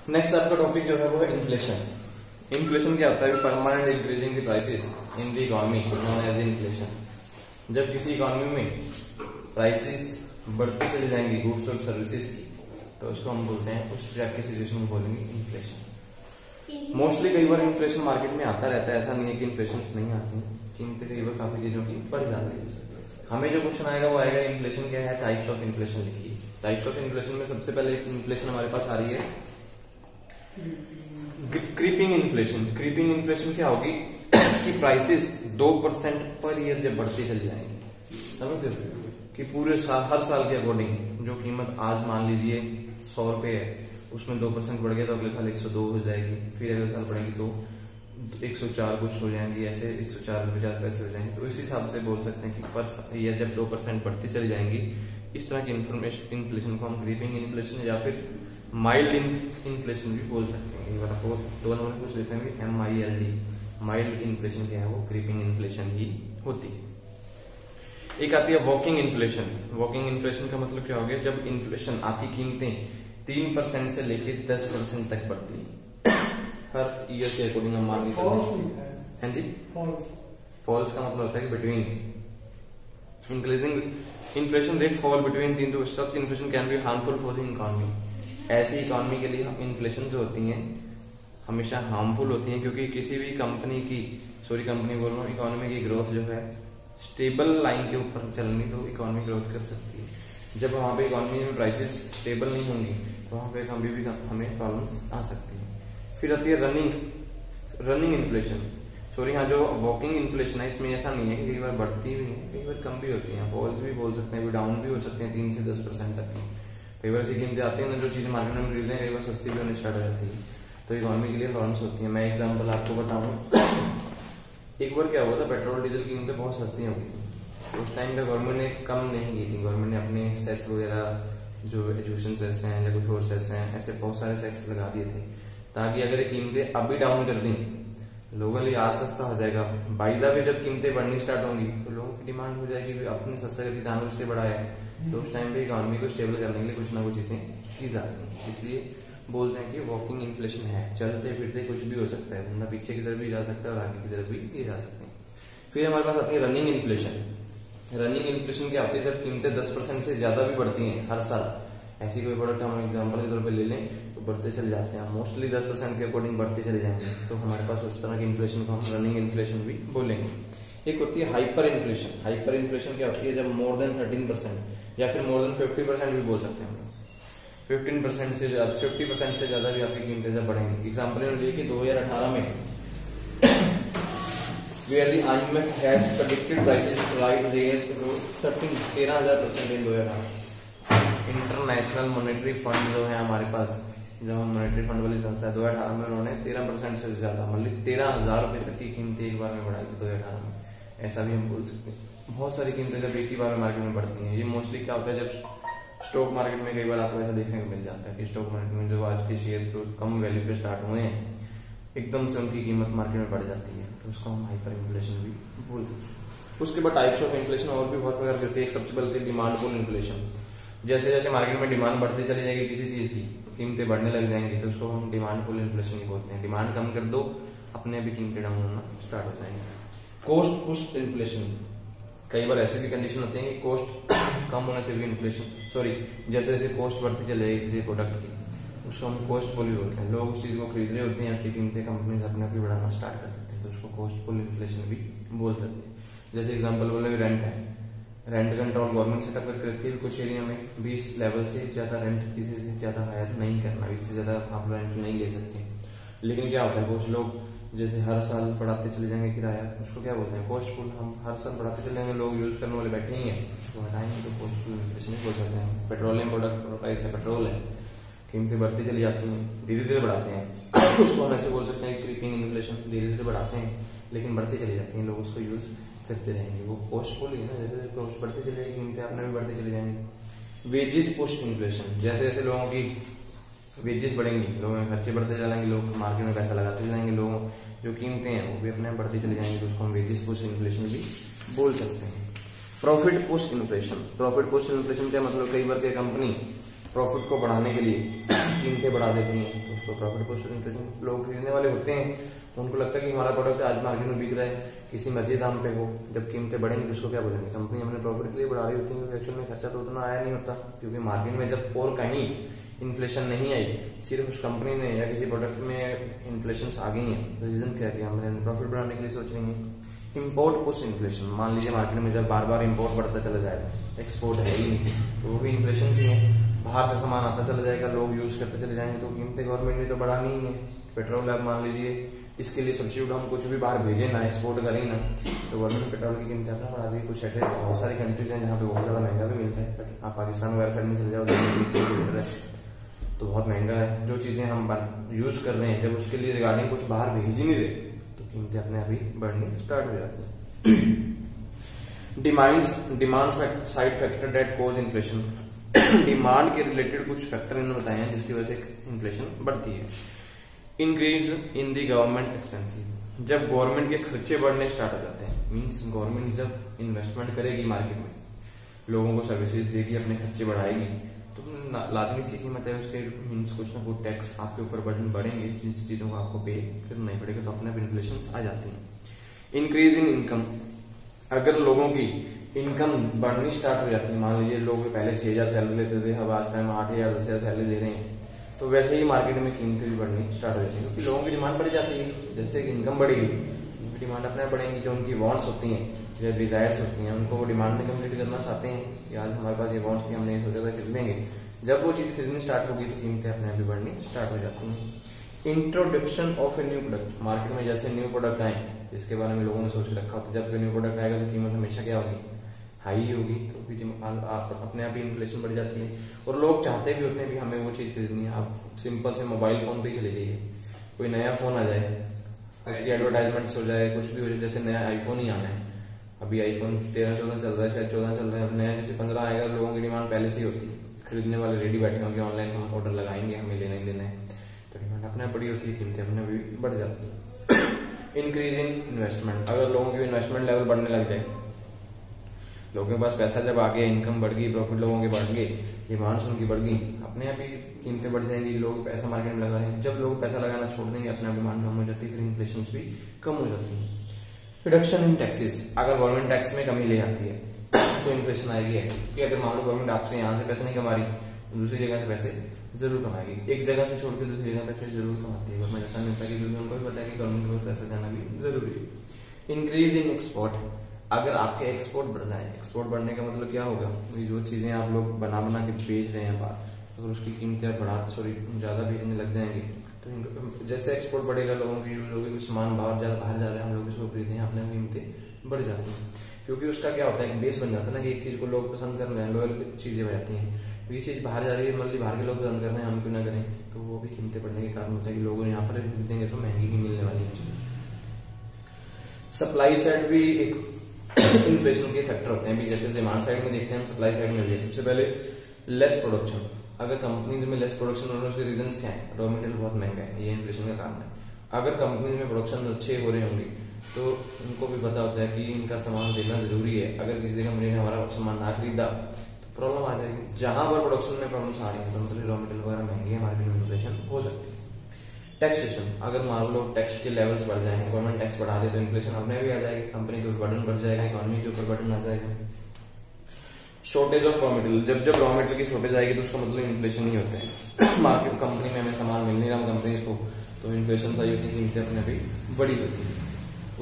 Next आपका topic जो है वो है इन्फ्लेशन। इन्फ्लेशन क्या होता है? Permanent increasing the prices in the economy known as inflation. जब किसी इकोनॉमी में प्राइसेस बढ़ती चली जाएंगी गुड्स और सर्विसेज की, तो उसको हम बोलते हैं, उस टाइप की सिचुएशन को बोलेंगे इन्फ्लेशन। मोस्टली कई बार इन्फ्लेशन मार्केट में आता रहता है, ऐसा नहीं है कि इन्फ्लेशन नहीं आती, कीमतें कई बार काफी चीजों की बढ़ जाती है। हमें जो क्वेश्चन आएगा वो आएगा इन्फ्लेशन क्या है, टाइप्स ऑफ इन्फ्लेशन लिखिए। टाइप्स ऑफ इन्फ्लेशन में सबसे पहले इन्फ्लेशन हमारे पास आ रही है क्रीपिंग इन्फ्लेशन। क्रीपिंग इन्फ्लेशन क्या होगी कि प्राइसेस 2% पर ईयर जब बढ़ती चली जाएंगी, समझते हो कि पूरे साल हर साल के अकॉर्डिंग जो कीमत आज मान लीजिए 100 रुपए है, उसमें 2% बढ़ गया तो अगले साल 102 हो जाएगी, फिर अगले साल बढ़ेगी तो 104 कुछ हो जाएंगी, ऐसे 104.50 पैसे हो जाएंगे। तो इस हिसाब से बोल सकते हैं कि पर ईयर जब 2% बढ़ती चली जाएंगी, इस तरह की इन्फ्लेशन को हम क्रीपिंग इन्फ्लेशन या फिर माइल्ड इन्फ्लेशन भी बोल सकते हैं। एक बार आपको दो नंबर कुछ लिखेंगे MILD, माइल्ड इन्फ्लेशन क्या है वो क्रीपिंग इन्फ्लेशन ही होती है। एक आती है वॉकिंग इन्फ्लेशन। वॉकिंग इन्फ्लेशन का मतलब क्या हो गया? जब इन्फ्लेशन आपकी कीमतें 3% से लेके 10% तक बढ़ती है हर ईयर के अकॉर्डिंग हम मान हाँ जी, फॉल्स का मतलब होता है कि between increasing inflation rate fall between 3 to such inflation can be harmful for the economy. ऐसी इकोनॉमी के लिए हम इन्फ्लेशन जो होती है हमेशा हार्मफुल होती है, क्योंकि किसी भी कंपनी की कंपनी बोल रहा हूँ, इकोनॉमी की ग्रोथ जो है स्टेबल लाइन के ऊपर चलनी तो इकोनॉमी ग्रोथ कर सकती है। जब वहां पे इकोनॉमी में प्राइसेस स्टेबल नहीं होंगी तो वहां पे कभी भी हमें प्रॉब्लम्स आ सकती है। फिर आती है रनिंग इन्फ्लेशन। हाँ, जो वॉकिंग इन्फ्लेशन है इसमें ऐसा नहीं है कि कई बार बढ़ती भी है, कई बार कम भी होती है, फॉल्स भी बोल सकते हैं, डाउन भी हो सकते हैं 3 से 10% तक की। कई बार ऐसी कीमतें आती है ना, जो चीजें मार्केट में खरीदते हैं कई बार सस्ती भी होने स्टार्ट हो जाती है, तो इकोनॉमी के लिए प्रॉब्लम्स होती है। मैं एग्जाम्पल आपको बताऊं, एक बार क्या हुआ था, पेट्रोल डीजल की कीमतें बहुत सस्ती हो गई थी। उस टाइम पे गवर्नमेंट ने कम नहीं की थी, गवर्नमेंट ने अपने सेस वगैरह जो एजुकेशन सेस हैं या कुछ और सेस हैं, ऐसे बहुत सारे सेस लगा दिए थे, ताकि अगर ये कीमतें अभी डाउन कर दी लोगों के लिए आज सस्ता हो जाएगा। बाई द वे जब कीमतें बढ़नी स्टार्ट होंगी तो लोगों की डिमांड हो जाएगी अपने सस्ता करके जानवर उसके बढ़ाया है, तो उस टाइम पे इकोनॉमी को स्टेबल करने के लिए कुछ ना कुछ चीजें की जाती हैं। इसलिए बोलते हैं कि वॉकिंग इन्फ्लेशन है, चलते फिरते कुछ भी हो सकता है, बंदा पीछे की तरफ भी जा सकता है और आगे की तरफ भी दिए जा सकते हैं। फिर हमारे पास आती है रनिंग इन्फ्लेशन। रनिंग इन्फ्लेशन क्या होती है? जब कीमतें 10% से ज्यादा भी बढ़ती हैं हर साल, ऐसी कोई प्रोडक्ट हम एग्जाम्पल के तौर पर ले लें तो बढ़ते चले जाते हैं, मोस्टली 10% के अकॉर्डिंग बढ़ते चले जाएंगे, तो हमारे पास उस तरह की इन्फ्लेशन को हम रनिंग इन्फ्लेशन भी बोलेंगे। एक होती है हाइपर इन्फ्लेशन। हाइपर इन्फ्लेशन क्या होती है? जब मोर देन 13% या फिर मोर देन 50% भी बोल सकते हैं, 15% से ज्यादा 50% से ज्यादा भी आपकी कीमतें जब बढ़ेंगी। एग्जाम्पल लिए कि 2018 में where the IMF has predicted prices to rise to 13,000% in 2018। International monetary fund जो है हमारे पास, जो मॉनेटरी फंड वाली संस्था है, 2018 में उन्होंने 13% से ज्यादा मतलब 13,000 रुपए तक की कीमतें एक बार में बढ़ाई थी 2018 में, ऐसा भी हम बोल सकते हैं। बहुत सारी कीमतें जब एक ही बार में मार्केट में बढ़ती हैं, ये मोस्टली क्या होता है जब स्टॉक मार्केट में कई बार आपको ऐसा देखने को मिल जाता है कि स्टॉक मार्केट में जो आज के शेयर कम वैल्यू पे स्टार्ट हुए हैं, एकदम से उनकी कीमत मार्केट में बढ़ जाती है, तो उसको हम हाइपर इन्फ्लेशन भी बोल सकते हैं। उसके बाद टाइप्स ऑफ इन्फ्लेशन और भी बहुत प्रकार करती है। सबसे पहले डिमांड पुल इन्फ्लेशन। जैसे जैसे मार्केट में डिमांड बढ़ती चली जाएगी किसी चीज की, कीमतें बढ़ने लग जाएंगी, तो उसको हम डिमांड पुल इन्फ्लेशन ही बोलते हैं। डिमांड कम कर दो, अपने भी कीमतें डाउन होना स्टार्ट हो जाएंगे। Cost push inflation. कई बार ऐसी भी कंडीशन होती है कि कोस्ट कम होने से भी इन्फ्लेशन जैसे जैसे कोस्ट बढ़ती चली जाएगी किसी प्रोडक्ट की, उसको हम कोस्ट पुल भी बोलते हैं। लोग उस चीज को खरीद रहे होते हैं, उसकी कीमतें कंपनी अपने आप ही बढ़ाना स्टार्ट कर देते हैं, तो उसको कोस्ट पुल इन्फ्लेशन भी बोल सकते हैं। जैसे एग्जाम्पल बोले रेंट है, रेंट कंट्रोल गवर्नमेंट से टक्कर करती है कुछ एरिया में, 20 लेवल से ज्यादा रेंट किसी से ज्यादा हायर नहीं करना, 20 से ज्यादा आप रेंट नहीं ले सकते। लेकिन क्या होता है कुछ लोग जैसे हर साल बढ़ाते चले जाएंगे किराया, उसको क्या बोलते हैं कोस्ट पुल। हम हर साल बढ़ाते चले जाएंगे, लोग यूज करने वाले बैठे ही हैं, तो हटाएंगे तो कोस्ट पुल इन्फ्लेशन ही बोल सकते हैं। पेट्रोलियम प्रोडक्ट प्राइस है, पेट्रोल है, कीमतें बढ़ती चली जाती हैं, धीरे धीरे बढ़ाते हैं, उसको हम ऐसे बोल सकते हैं क्रीपिंग इन्फ्लेशन। धीरे धीरे बढ़ाते हैं लेकिन बढ़ती चली जाती हैं, लोग उसको यूज करते रहेंगे, वो कोस्ट पुल है ना। जैसे कोस्ट बढ़ती चली जाएगी कीमतें अपने भी बढ़ती चली जाएंगी। Wages push inflation. जैसे जैसे लोगों की वेजेस बढ़ेंगी, लोगों के खर्चे बढ़ते जाएंगे, लोग मार्केट में पैसा लगाते जाएंगे, लोगों जो कीमतें हैं वो भी अपने बढ़ती चली जाएंगी, तो उसको हम वेजेस पुश इन्फ्लेशन भी बोल सकते हैं। Profit push inflation. Profit push inflation क्या मतलब? कई बार की कंपनी प्रॉफिट को बढ़ाने के लिए कीमतें बढ़ा देती हैं, तो उसको प्रॉफिट बूस्टर इन्फ्लेशन। लोग खरीदने वाले होते हैं, उनको लगता है कि हमारा प्रोडक्ट आज मार्केट में बिक रहा है, किसी मर्जी दाम पे हो, जब कीमतें बढ़ेंगी तो उसको क्या बोलेंगे, कंपनी हमने प्रॉफिट के लिए बढ़ा रही होती है, एक्चुअल में खर्चा तो उतना आया नहीं होता, क्योंकि मार्केट में जब और कहीं इन्फ्लेशन नहीं आई, सिर्फ उस कंपनी ने या किसी प्रोडक्ट में इन्फ्लेशन आ गई है, तो रीजन क्या है, हमने प्रॉफिट बढ़ाने के लिए सोच रही है। इम्पोर्ट पुश इन्फ्लेशन, मान लीजिए मार्केट में जब बार बार इम्पोर्ट बढ़ता चला जाएगा, एक्सपोर्ट है ही नहीं, तो वो भी इन्फ्लेशन ही है, बाहर से सामान आता चला जाएगा, लोग यूज करते चले जाएंगे, तो कीमतें गवर्नमेंट ने तो बढ़ानी ही है। पेट्रोल अब मान लीजिए इसके लिए सब्सिट्यूट हम कुछ भी बाहर भेजें ना, एक्सपोर्ट करें ना, तो गवर्नमेंट पेट्रोल की कीमतें अपना बढ़ा देगी। कुछ ऐसे बहुत सारी कंट्रीज हैं जहाँ पे बहुत ज्यादा महंगा भी मिलता है, आप पाकिस्तान वगैरह साइड में चले जाओ तो बहुत महंगा है, जो चीजें हम यूज कर रहे हैं जब उसके लिए रिगार्डिंग कुछ बाहर भेज ही नहीं रहे, तो कीमतें अपने अभी बढ़नी स्टार्ट हो जाती है। डिमांड साइड फैक्टर डेट कोज इन्फ्लेशन, डिमांड के रिलेटेड कुछ फैक्टर इन्होंने बताए हैं जिसकी वजह से इन्फ्लेशन बढ़ती है। Increase in the government expensive, जब गवर्नमेंट के खर्चे बढ़ने स्टार्ट हो जाते हैं, मींस गवर्नमेंट जब इन्वेस्टमेंट करेगी मार्केट में, लोगों को सर्विसेज देगी, अपने खर्चे बढ़ाएगी, तो लाजमी सी कीमत है उसके, मीन्स कुछ ना कुछ टैक्स आपके ऊपर बर्डन बढ़ेंगे, जिन चीजों को आपको पे करना ही पड़ेगा, तो अपने आप इन्फ्लेशन आ जाती है। इंक्रीज इन इनकम, अगर लोगों की इनकम बढ़नी स्टार्ट हो जाती है, मान लीजिए लोग पहले 6,000 सैलरी लेते थे, अब आज टाइम 8,000 10,000 सैलरी ले रहे हैं, तो वैसे ही मार्केट में कीमतें भी बढ़नी स्टार्ट हो जाती है, क्योंकि लोगों की डिमांड बढ़ जाती है। जैसे कि इनकम बढ़ेगी, उनकी डिमांड अपने आप बढ़ेगी, जो उनकी वांट्स होती हैं, जो डिजायर्स होती हैं, उनको वो डिमांड में कंप्लीट करना चाहते हैं कि आज हमारे पास ये वांट्स थी, हमने ये सोचा था खरीदेंगे, जब वो चीज खरीदनी स्टार्ट होगी तो कीमतें अपने आप भी बढ़नी स्टार्ट हो जाती हैं। Introduction of a new product, market में जैसे न्यू प्रोडक्ट आए जिसके बारे में लोगों ने सोच के रखा होता है, जब न्यू प्रोडक्ट आएगा तो कीमत हमेशा क्या होगी, हाई होगी, तो फिर अपने आप ही इन्फ्लेशन बढ़ जाती है। और लोग चाहते भी होते हैं कि हमें वो चीज खरीदनी है। आप सिंपल से मोबाइल फोन पे ही चले जाइए, कोई नया फोन आ जाए, उसकी एडवर्टाइजमेंट हो जाए, कुछ भी हो जाए, जैसे नया आईफोन ही आना है, अभी आईफोन 13-14 चल रहा है, शायद 14 चल रहा है, अब नया जैसे 15 आएगा, लोगों की डिमांड पहले से ही होती है, खरीदने वाले रेडी बैठे होंगे, ऑनलाइन हम ऑर्डर लगाएंगे, हमें लेना ही लेना है, तो डिमांड अपने बड़ी होती है, कीमतें अपने भी बढ़ जाती है। इंक्रीज इन इन्वेस्टमेंट, अगर लोगों की इन्वेस्टमेंट लेवल बढ़ने लग जाए, लोगों के पास पैसा जब आ गया, इनकम बढ़ गई, प्रॉफिट लोगों के बढ़ गए, डिमांड्स उनकी बढ़ गई, अपने आप ही कीमतें बढ़ जाएंगी। लोग पैसा मार्केट में लगा रहे हैं, जब लोग पैसा लगाना छोड़ देंगे, अपने आप डिमांड कम हो जाती है, फिर इन्फ्लेशन भी कम हो जाती है। रिडक्शन इन टैक्सेस, अगर गवर्नमेंट टैक्स में कमी ले आती है तो इन्फ्लेशन आएगी है, क्योंकि अगर मान लो गवर्नमेंट आपसे यहाँ से पैसे नहीं कमा रही, दूसरी जगह से पैसे जरूर कमाएगी, एक जगह से छोड़ के दूसरी जगह पैसे जरूर कमाती है, गवर्नमेंट ऐसा नहीं होता, क्योंकि उनको भी पता है कि गवर्नमेंट के पास पैसा जाना भी जरूरी है। इंक्रीज इन एक्सपोर्ट, अगर आपके एक्सपोर्ट बढ़ जाए, एक्सपोर्ट बढ़ने का मतलब क्या होगा, जो चीजें आप लोग बना के बेच रहे हैं बाहर, अगर उसकी कीमतें ज्यादा बेचने लग जाएंगे, तो जैसे एक्सपोर्ट बढ़ेगा, लोगों की जो भी सामान बाहर जा रहा है, हम लोग इसको खरीदते हैं, अपने कीमतें बढ़ जाती हैं, क्योंकि उसका क्या होता है, बेस बन जाता है ना, कि एक चीज को लोग पसंद कर रहे हैं, लोयल चीजें हो जाती हैं, ये चीज बाहर जा रही है, मतलब बाहर के लोग पसंद कर रहे हैं, हम क्यों ना करें, तो वो भी कीमतें बढ़ने के कारण होता है कि लोग यहाँ पर खरीदेंगे तो महंगी ही मिलने वाली है। सप्लाई साइड भी एक इन्फ्लेशन के फैक्टर होते हैं, जैसे डिमांड साइड में देखते हैं, हम सप्लाई साइड में भी सबसे पहले लेस प्रोडक्शन, अगर कंपनीज में लेस प्रोडक्शन हो रहा है, उसके रीजन क्या है, रॉ मटेरियल बहुत महंगा है, ये इन्फ्लेशन का कारण है। अगर कंपनीज में प्रोडक्शन अच्छे हो रहे होंगे तो उनको भी पता होता है कि इनका सामान देना जरूरी है, अगर किसी कंपनी ने हमारा सामान ना खरीदा तो प्रॉब्लम आ जाएगी। जहां पर प्रोडक्शन में प्रॉब्लम आ रही है तो मतलब रॉ मटेरियल वगैरह महंगे है, मार्केट में इन्फ्लेशन हो सकती है। टैक्सेशन, अगर मान लो टैक्स के लेवल्स बढ़ जाएंगे, गवर्नमेंट टैक्स बढ़ा दे तो इन्फ्लेशन अपने भी आ जाएगी, कंपनी के ऊपर बर्डन बढ़ जाएगा, इकोनॉमी के ऊपर बर्डन आ जाएगा। शॉर्टेज ऑफ रॉ मटेरियल, जब रॉ मटेरियल की शॉर्टेज आएगी तो उसका मतलब इन्फ्लेशन ही होता है, मार्केट कंपनी में हमें सामान मिल नहीं रहा कंपनीज को, तो इन्फ्लेशन सही होती है, कीमतें अपने भी बड़ी होती है।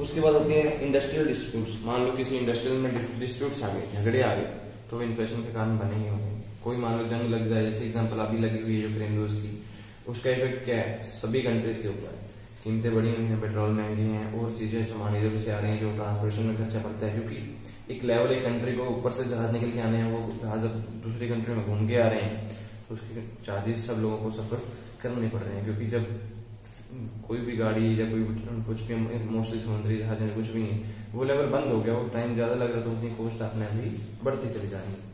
उसके बाद होते हैं इंडस्ट्रियल डिस्प्यूट्स, मान लो किसी इंडस्ट्रियल में डिस्प्यूट्स आ गए, झगड़े आ गए, तो इन्फ्लेशन के कारण बने ही होंगे। कोई मान लो जंग लग जाए, जैसे एग्जांपल अभी लगी हुई है यूक्रेन रूस की, उसका इफेक्ट क्या है, सभी कंट्रीज के ऊपर है, कीमतें बढ़ी हुई हैं, पेट्रोल महंगे हैं, और चीजें सामान इधर से आ रही हैं, जो ट्रांसपोर्टेशन में खर्चा पड़ता है, क्योंकि एक लेवल एक कंट्री को ऊपर से जहाज निकल के आने हैं, वो जहाज दूसरी कंट्री में घूम के आ रहे हैं, तो उसके चार्जेस सब लोगों को सफर करने पड़ रहे हैं, क्योंकि जब कोई भी गाड़ी या कोई कुछ भी मोस्टली समुद्री जहाज कुछ भी है, वो लेवल बंद हो गया, वो टाइम ज्यादा लग रहा, तो उतनी कॉस्ट अपने अभी बढ़ती चली जा रही है।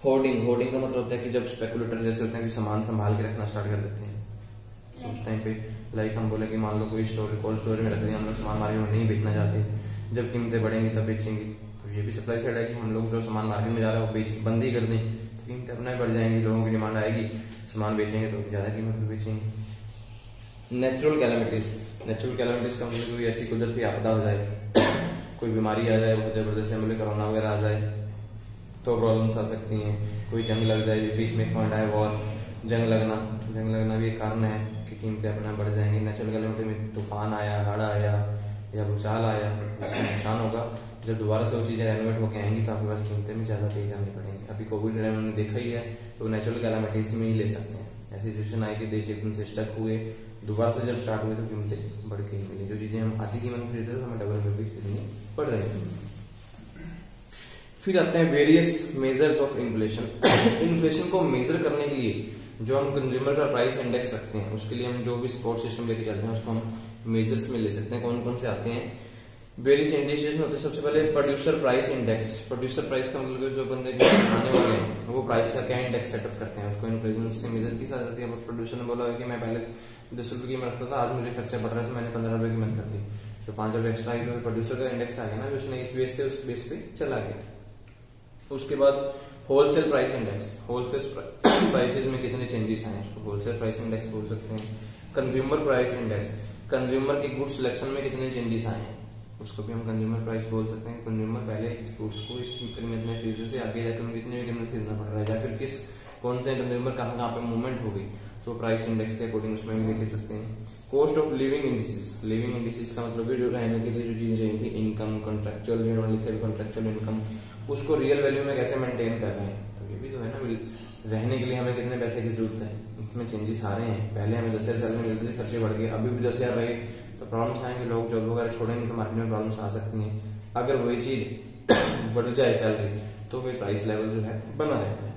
होर्डिंग का मतलब होता है कि जब स्पेकुलेटर जैसे होते हैं कि सामान संभाल के रखना स्टार्ट कर देते हैं, उस टाइम पे लाइक हम बोले कि मान लो कोई कोल्ड स्टोरेज में रख दिया, हम लोग सामान मार्केट में नहीं बेचना चाहते, जब कीमतें बढ़ेंगी तब बेचेंगे, तो ये भी सप्लाई साइड है कि हम लोग जो सामान मार्केट में जा रहा है वो बेच बंद ही कर दें, कीमतें अपना ही बढ़ जाएंगी, लोगों की डिमांड आएगी, सामान बेचेंगे तो ज्यादा कीमत पे बेचेंगे। नेचुरल कैलामिटीज का मतलब कोई ऐसी कुदरती आपदा हो जाए, कोई बीमारी आ जाए बहुत जबरदस्त, मतलब कोरोना वगैरह आ जाए तो प्रॉब्लम्स आ सकती हैं। कोई जंग लग जाए, बीच में एक पॉइंट आए वॉर, जंग लगना भी एक कारण है कि कीमतें अपना बढ़ जाएंगी। नेचुरल कैलामिटी में तूफान आया, हड़ आया या भूचाल आया, इससे नुकसान होगा। जब दोबारा से वो चीजें रेनोवेट होकर आएंगी तो आपके पास कीमतें भी ज्यादा पे करनी पड़ेंगी। अभी कोविड टाइम हमने देखा ही है, तो नेचुरल कैलामिटीज में ही ले सकते हैं। ऐसी सिचुएशन आई कि देश एकदम से स्टक हुए, दोबारा से जब स्टार्ट हुए तो कीमतें बढ़ के ही मिली। जो चीजें हम आधी कीमत में खरीदते थे हमें डबल में भी खरीदनी पड़ रही है। फिर आते हैं various measures of inflation. Inflation को मेजर करने के लिए जो हम कंज्यूमर का प्राइस इंडेक्स रखते हैं, उसके लिए हम जो भी सपोर्ट सिस्टम लेके चलते हैं उसको हम मेजर्स में ले सकते हैं। कौन कौन से आते हैं? वेरियस इंडिसेस में होते हैं सबसे पहले producer price index. Producer price का मतलब जो बंदे बनाने वाले हैं वो प्राइस का क्या इंडेक्स सेटअप करते हैं, उसको इन्फ्लेशन से मेजर की जाती है। प्रोड्यूसर ने बोला कि मैं पहले 10 रुपए की रखता था, आज मुझे खर्चा बढ़ रहा है तो मैंने 15 रुपए कीमत कर दी, तो 5 रुपए एक्स्ट्रा आई, तो प्रोड्यूसर का इंडेक्स आ गया ना, उसने इस बेस से उस बेस पे चला गया। उसके बाद wholesale price index, wholesale prices में कितने चेंजेस आए उसको होलसेल प्राइस इंडेक्स बोल सकते हैं। कंज्यूमर प्राइस इंडेक्स, कंज्यूमर की गुड्स सिलेक्शन में कितने चेंजेस आए हैं उसको भी हम कंज्यूमर प्राइस बोल सकते हैं। कंज्यूमर पहले गुड्स को इस कीमत में खरीदते थे, आगे जाकर उन्हें कितने कीमत खरीदना पड़ रहा है, या फिर किस कौन से कंज्यूमर कहाँ पे मूवमेंट हो गई, तो प्राइस इंडेक्स के अकॉर्डिंग उसमें भी लिख सकते हैं। Cost of living indices, living indices का मतलब जो रहने के लिए जो चीजें चाहिए थी, इनकम, कॉन्ट्रेक्चुअल कॉन्ट्रेक्चुअल इनकम, उसको रियल वैल्यू में कैसे मेंटेन कर रहे हैं, तो ये भी तो है ना, रहने के लिए हमें कितने पैसे की जरूरत है, इसमें चेंजेस आ रहे हैं। पहले हमें 10,000 सैलरी मिलती थी, खर्चे बढ़ गए, अभी भी 10,000 रहे तो प्रॉब्लम्स आएंगे, लोग जॉब वगैरह छोड़ेंगे तो मार्केट में प्रॉब्लम्स आ सकती हैं। अगर वही चीज बढ़ जाए सैलरी तो फिर प्राइस लेवल जो है बना रहता है।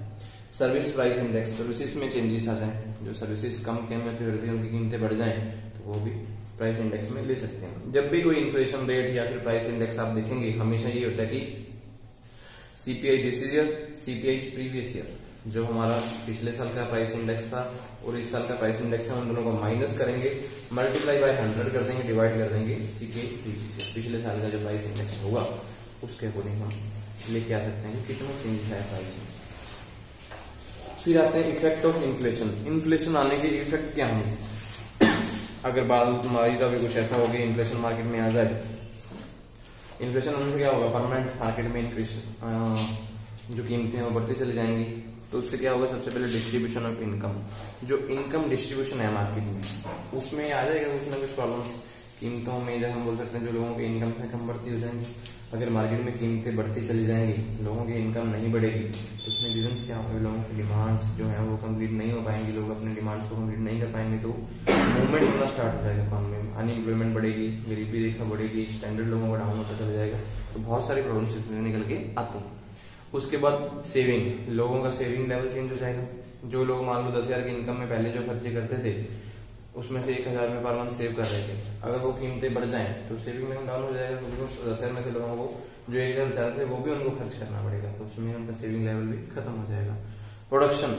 सर्विस प्राइस इंडेक्स, सर्विसेज में चेंजेस आ जाए, जो सर्विसेज कम कीमत की होती है उनकी कीमतें बढ़ जाएं तो वो भी प्राइस इंडेक्स में ले सकते हैं। जब भी कोई इन्फ्लेशन रेट या फिर प्राइस इंडेक्स आप देखेंगे हमेशा ये होता है कि CPI this year, CPI previous year, जो हमारा पिछले साल का प्राइस इंडेक्स था और इस साल का प्राइस इंडेक्स है, उन दोनों को माइनस करेंगे, मल्टीप्लाई बाय 100 कर देंगे, डिवाइड कर देंगे सीपीआई प्रीवियस ईयर, पिछले साल का जो प्राइस इंडेक्स होगा उसके अकॉर्डिंग हम लेके आ सकते हैं कितना चेंजेस आया प्राइस में। फिर आते हैं इफेक्ट ऑफ इन्फ्लेशन। इन्फ्लेशन आने के इफेक्ट क्या होंगे? अगर बात तुम्हारी का भी कुछ ऐसा हो गया, इन्फ्लेशन मार्केट में आ जाए, इन्फ्लेशन होने से क्या होगा, परमानेंट मार्केट में इंक्रीज जो कीमतें हैं वो बढ़ती चली जाएंगी, तो उससे क्या होगा, सबसे पहले डिस्ट्रीब्यूशन ऑफ इनकम, जो इनकम डिस्ट्रीब्यूशन है मार्केट में उसमें आ जाएगा कुछ ना कुछ प्रॉब्लम्स। कीमतों में जब हम बोल सकते हैं जो लोगों की इनकम से कम बढ़ती हो जाएंगी, अगर मार्केट में कीमतें बढ़ती चली जाएंगी, लोगों की इनकम नहीं बढ़ेगी, तो उसमें रीजंस क्या होंगे, लोगों की डिमांड्स जो है वो कंप्लीट नहीं हो पाएंगी, लोग अपने डिमांड्स को कंप्लीट नहीं कर पाएंगे, तो मूवमेंट होना स्टार्ट हो जाएगा इकोनॉमी में, अनएम्प्लॉयमेंट बढ़ेगी, गरीबी रेखा बढ़ेगी, स्टैंडर्ड लोगों का डाउन होता चला जाएगा, तो बहुत सारी प्रॉब्लम्स निकल के आती हैं। उसके बाद सेविंग, लोगों का सेविंग लेवल चेंज हो जाएगा। जो लोग मान लो 10,000 की इनकम में पहले जो खर्चे करते थे उसमें से 1,000 में पर मंथ सेव कर रहे थे, अगर वो कीमतें बढ़ जाएं तो सेविंग में डाउन हो जाएगा, क्योंकि 10,000 में से लोगों को जो 1,000 चाहते थे वो भी उनको खर्च करना पड़ेगा, तो उसमें उनका सेविंग लेवल भी खत्म हो जाएगा। प्रोडक्शन,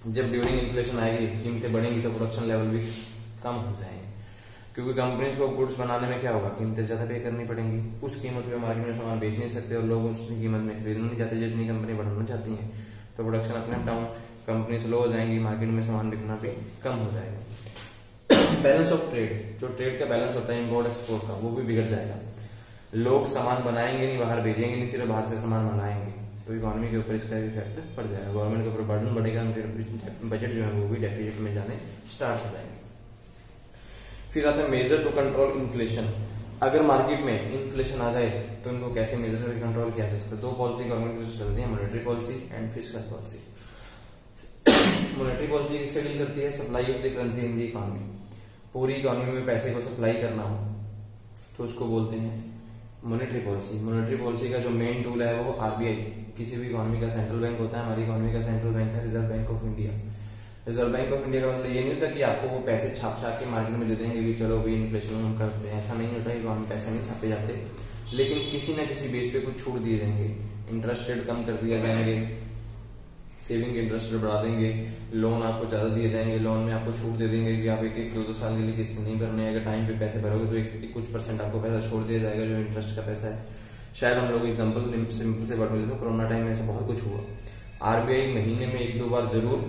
जब ड्यूरिंग इन्फ्लेशन आएगी कीमतें बढ़ेंगी तो प्रोडक्शन लेवल भी कम हो जाएंगे, क्योंकि कंपनी को गुड्स बनाने में क्या होगा, कीमतें ज्यादा पे करनी पड़ेंगी, उस कीमत पे मार्केट में सामान बेच नहीं सकते और लोग उस कीमत में खरीदना नहीं चाहते जितनी कंपनी बढ़ाना चाहती है, तो प्रोडक्शन अपने डाउन, कंपनी स्लो हो जाएंगी, मार्केट में सामान बिकना भी कम हो जाएगा। बैलेंस ऑफ ट्रेड, जो ट्रेड का बैलेंस होता है इम्पोर्ट एक्सपोर्ट का, वो भी बिगड़ जाएगा। लोग सामान बनाएंगे नहीं, बाहर भेजेंगे नहीं, सिर्फ बाहर से सामान मंगाएंगे, तो इकोनॉमी के ऊपर इसका इफेक्ट पड़ जाएगा, गवर्नमेंट के ऊपर बर्डन बढ़ेगा, बजट जो है वो भी डेफिसिट में जाने स्टार्ट हो जाएंगे। फिर आता है मेजर टू कंट्रोल इन्फ्लेशन। अगर मार्केट में इन्फ्लेशन आ जाए तो इनको कैसे मेजर करके कंट्रोल किया जा सकता है? 2 पॉलिसी गवर्नमेंट की चलती है, monetary policy and fiscal policy. Monetary policy किससे डील करती है? Supply of the currency in the economy. पूरी इकोनॉमी में पैसे को सप्लाई करना हो तो उसको बोलते हैं मॉनेटरी पॉलिसी। मॉनेटरी पॉलिसी का जो मेन टूल है वो आरबीआई, किसी भी इकोनॉमी का सेंट्रल बैंक होता है, हमारी इकोनॉमी का सेंट्रल बैंक है reserve bank of India. Reserve bank of India का मतलब ये नहीं होता कि आपको वो पैसे छाप के मार्केट में दे देंगे कि चलो भी इन्फ्लेशन हम करते हैं, ऐसा नहीं होता, इकोनॉमी पैसे नहीं छापे जाते, लेकिन किसी न किसी बेस पे कुछ छूट दिए जाएंगे, इंटरेस्ट रेट कम कर दिया जाएंगे, सेविंग इंटरेस्ट रेट बढ़ा देंगे, लोन आपको ज्यादा दिए जाएंगे, लोन में आपको छूट दे देंगे कि आप 1-2 साल के लिए किस्त नहीं भरने, अगर टाइम पे पैसे भरोगे तो कुछ % आपको पैसा छोड़ दिया जाएगा जो इंटरेस्ट का पैसा है। शायद हम लोग एग्जाम्पल सिंपल से बढ़ मिले तो कोरोना टाइम में ऐसा बहुत कुछ हुआ, आरबीआई महीने में 1-2 बार जरूर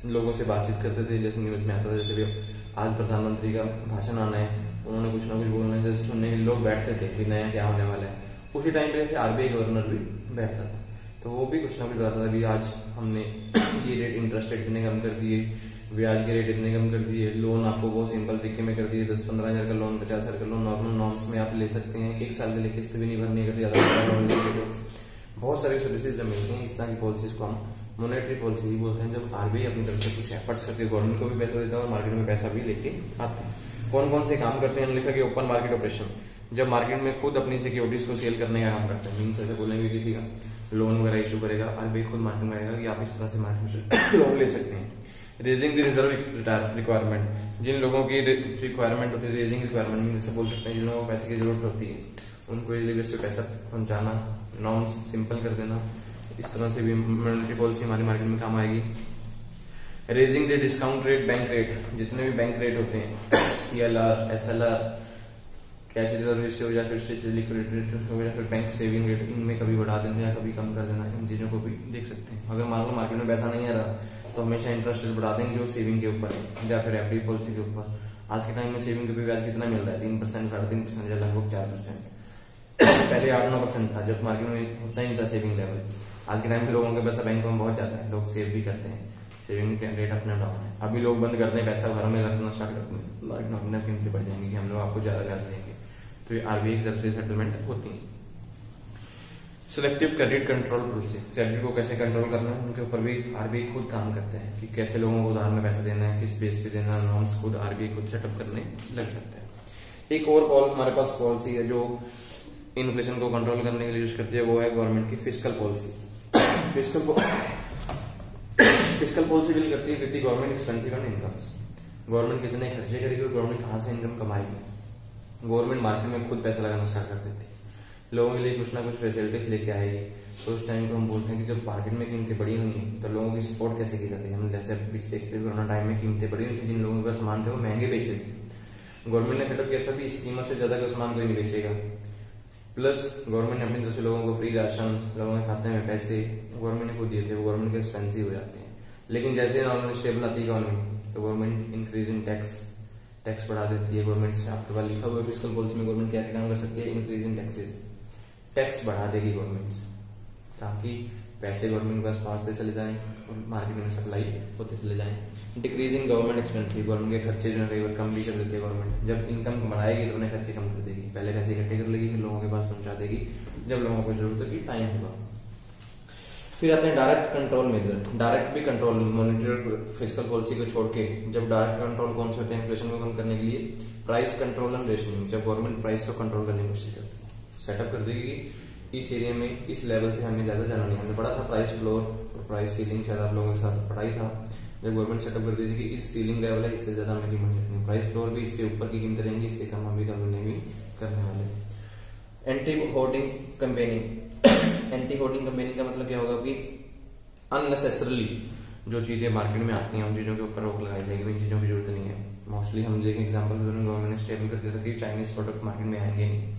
लोगों से बातचीत करते थे, जैसे न्यूज में आता था, जैसे आज प्रधानमंत्री का भाषण आना है, उन्होंने कुछ ना कुछ बोलना है, जैसे सुनने के लोग बैठते थे कि नया क्या होने वाला है, उसी टाइम पे जैसे आरबीआई गवर्नर भी बैठता था, तो वो भी कुछ ना कुछ बताता था, अभी आज हमने ये रेट इंटरेस्ट रेट इतने कम कर दिए, ब्याज के रेट इतने कम कर दिए, लोन आपको बहुत सिंपल तरीके में कर दिए, 10-15 हजार का लोन, 50 हजार का लोन नॉर्मल नॉर्म्स में आप ले सकते हैं, 1 साल के लिए किस्त भी नहीं भरनी अगर ज्यादा लोन लेंगे तो। बहुत सारी सर्विसेज जो मिलती हैं, इस तरह की पॉलिसीज को हम मॉनेटरी पॉलिसी ही बोलते हैं, जब आरबीआई अपनी तरफ से कुछ एफर्ट्स करके गवर्नमेंट को भी पैसा देता है और मार्केट में पैसा भी लेके आते हैं। कौन कौन से काम करते हैं, लिखा कि ओपन मार्केट ऑपरेशन, जब मार्केट में खुद अपनी सिक्योरिटीज को सेल करने का काम करते हैं, मीन्स ऐसे बोलेंगे किसी का लोन वगैरह इशू करेगा, आरबीआई खुद मार्केट में आएगा कि आप इस तरह से मार्केट में लोन ले सकते हैं। रेजिंग द रिजर्व रिक्वायरमेंट, जिन लोगों की रिक्वायरमेंट होती है, रेजिंग रिक्वायरमेंट जैसे बोल सकते हैं, जिन लोगों को पैसे की जरूरत होती है उनको इजीली बेस पे पैसा पहुंचाना, नॉर्म्स सिंपल कर देना, इस तरह से भी मॉनेटरी पॉलिसी हमारी मार्केट में काम आएगी। Raising the discount rate, bank rate, जितने भी बैंक रेट होते हैं, CLR, SLR, cash reserve ratio या फिर स्ट्रेच लिक्विडिटी रेट हो या फिर बैंक सेविंग रेट, इनमें कभी बढ़ा देना या कभी कम कर देना, इन चीजों को भी देख सकते हैं। अगर मान लो मार्केट में पैसा नहीं आ रहा तो हमेशा इंटरेस्ट रेट बढ़ा देंगे जो सेविंग के ऊपर है या फिर एफडी पॉलिसी के ऊपर। आज के टाइम में सेविंग के ब्याज कितना मिल रहा है, 3%, 3.5% या लगभग 4%। पहले 8-9% था, जब मार्केट में होता ही नहीं था सेविंग लेवल। आज के टाइम में लोगों के पैसा बैंकों में बहुत ज्यादा है, लोग सेव भी करते हैं, सेविंग रेट अपना डाउन है। अभी लोग बंद करते हैं, पैसा घर में रखना स्टार्ट करते हैं, मार्केट में अपने कीमतें बढ़ जाएंगी कि हम लोग आपको ज्यादा ब्याज देंगे, तो ये आरबीआई की तरफ से सेटलमेंट होती है। Selective credit control policy, credit को कैसे कंट्रोल करना है उनके ऊपर भी आरबीआई खुद काम करते हैं कि कैसे लोगों को उधार में पैसा देना है, किस बेस पे देना है, नॉर्म्स खुद आरबीआई खुद सेटअप करने लग जाता है। एक और हमारे पास पॉलिसी है जो इन्फ्लेशन को कंट्रोल करने के लिए यूज करती है, वो है गवर्नमेंट की fiscal policy. Fiscal policy deal करती है with the government expensive and incomes, government कितने खर्चे करेगी और गवर्नमेंट कहां से इनकम कमाएगी। गवर्नमेंट मार्केट में खुद पैसा लगाना स्टार्ट कर देती है, लोगों के लिए कुछ ना कुछ फैसिलिटीज लेके आएगी, तो उस टाइम को हम बोलते हैं कि जब मार्केट में कीमतें बढ़ी हुई हैं तो लोगों की सपोर्ट कैसे की जाती है। हम जैसे बीच देखते कोरोना टाइम में कीमतें बढ़ी हुई थी, जिन लोगों का सामान थे वो महंगे बेच रहे थे, गवर्नमेंट ने सेटअप किया था कि इस कीमत से ज्यादा का सामान कोई नहीं बेचेगा, प्लस गवर्नमेंट ने अपनी तरफ से लोगों को फ्री राशन, लोगों के खाते में पैसे गवर्नमेंट ने खुद दिए थे, वो गवर्नमेंट के एक्सपेंसिव हो जाते हैं। लेकिन जैसे नॉर्मल स्टेबल आती है इकोनॉमी तो गवर्नमेंट इंक्रीज इन टैक्स बढ़ा देती है। गवर्नमेंट से आपके पास लिखा हुआ फिस्कल पॉलिसी में गवर्नमेंट क्या काम कर सकती है, इंक्रीज इन टैक्सेस, टैक्स बढ़ा देगी गवर्नमेंट ताकि पैसे गवर्नमेंट के पास पहुंचते चले जाएं और मार्केट में सप्लाई होते चले जाएं। डिक्रीजिंग गवर्नमेंट एक्सपेंसिव, गवर्नमेंट के खर्चे जो है कम भी कर देती है गवर्नमेंट, जब इनकम बढ़ाएगी तो उन्हें खर्चे कम कर देगी, पहले पैसे इकट्ठे कर लेगी फिर लोगों के पास पहुंचा देगी जब लोगों को जरूरत होगी, टाइम होगा। फिर आते हैं डायरेक्ट कंट्रोल मेजर, डायरेक्ट भी कंट्रोल मॉनेटरी और फिस्कल पॉलिसी को छोड़ के, जब डायरेक्ट कंट्रोल कौन से होते हैं इन्फ्लेशन को कम करने के लिए, प्राइस कंट्रोल एंड रेशनिंग, जब गवर्नमेंट प्राइस को कंट्रोल करने की कोशिश करती है, सेटअप कर देगी इस एरिया में इस लेवल से हमें ज्यादा जाना नहीं। हमने पढ़ा था प्राइस फ्लोर और प्राइस सीलिंग, शायद आप लोगों के साथ पढ़ाई था, जब गवर्नमेंट सेटअप कर दी थी कि इस सीलिंग लेवल है, इससे ज्यादा हमें कीमत रखनी है, प्राइस फ्लोर भी इससे ऊपर की कीमतें रहेंगी, इससे कम हम भी कम नहीं करने वाले। Anti hoarding campaigning, anti hoarding campaigning का मतलब क्या होगा कि अननेसेसरली जो चीजें मार्केट में आती हैं उन चीजों के ऊपर रोक लगाई जाएगी, इन चीजों की जरूरत नहीं है। मोस्टली हम देखें एग्जाम्पल गवर्नमेंट ने स्टेबल कर दिया था कि चाइनीज प्रोडक्ट मार्केट में आएंगे नहीं,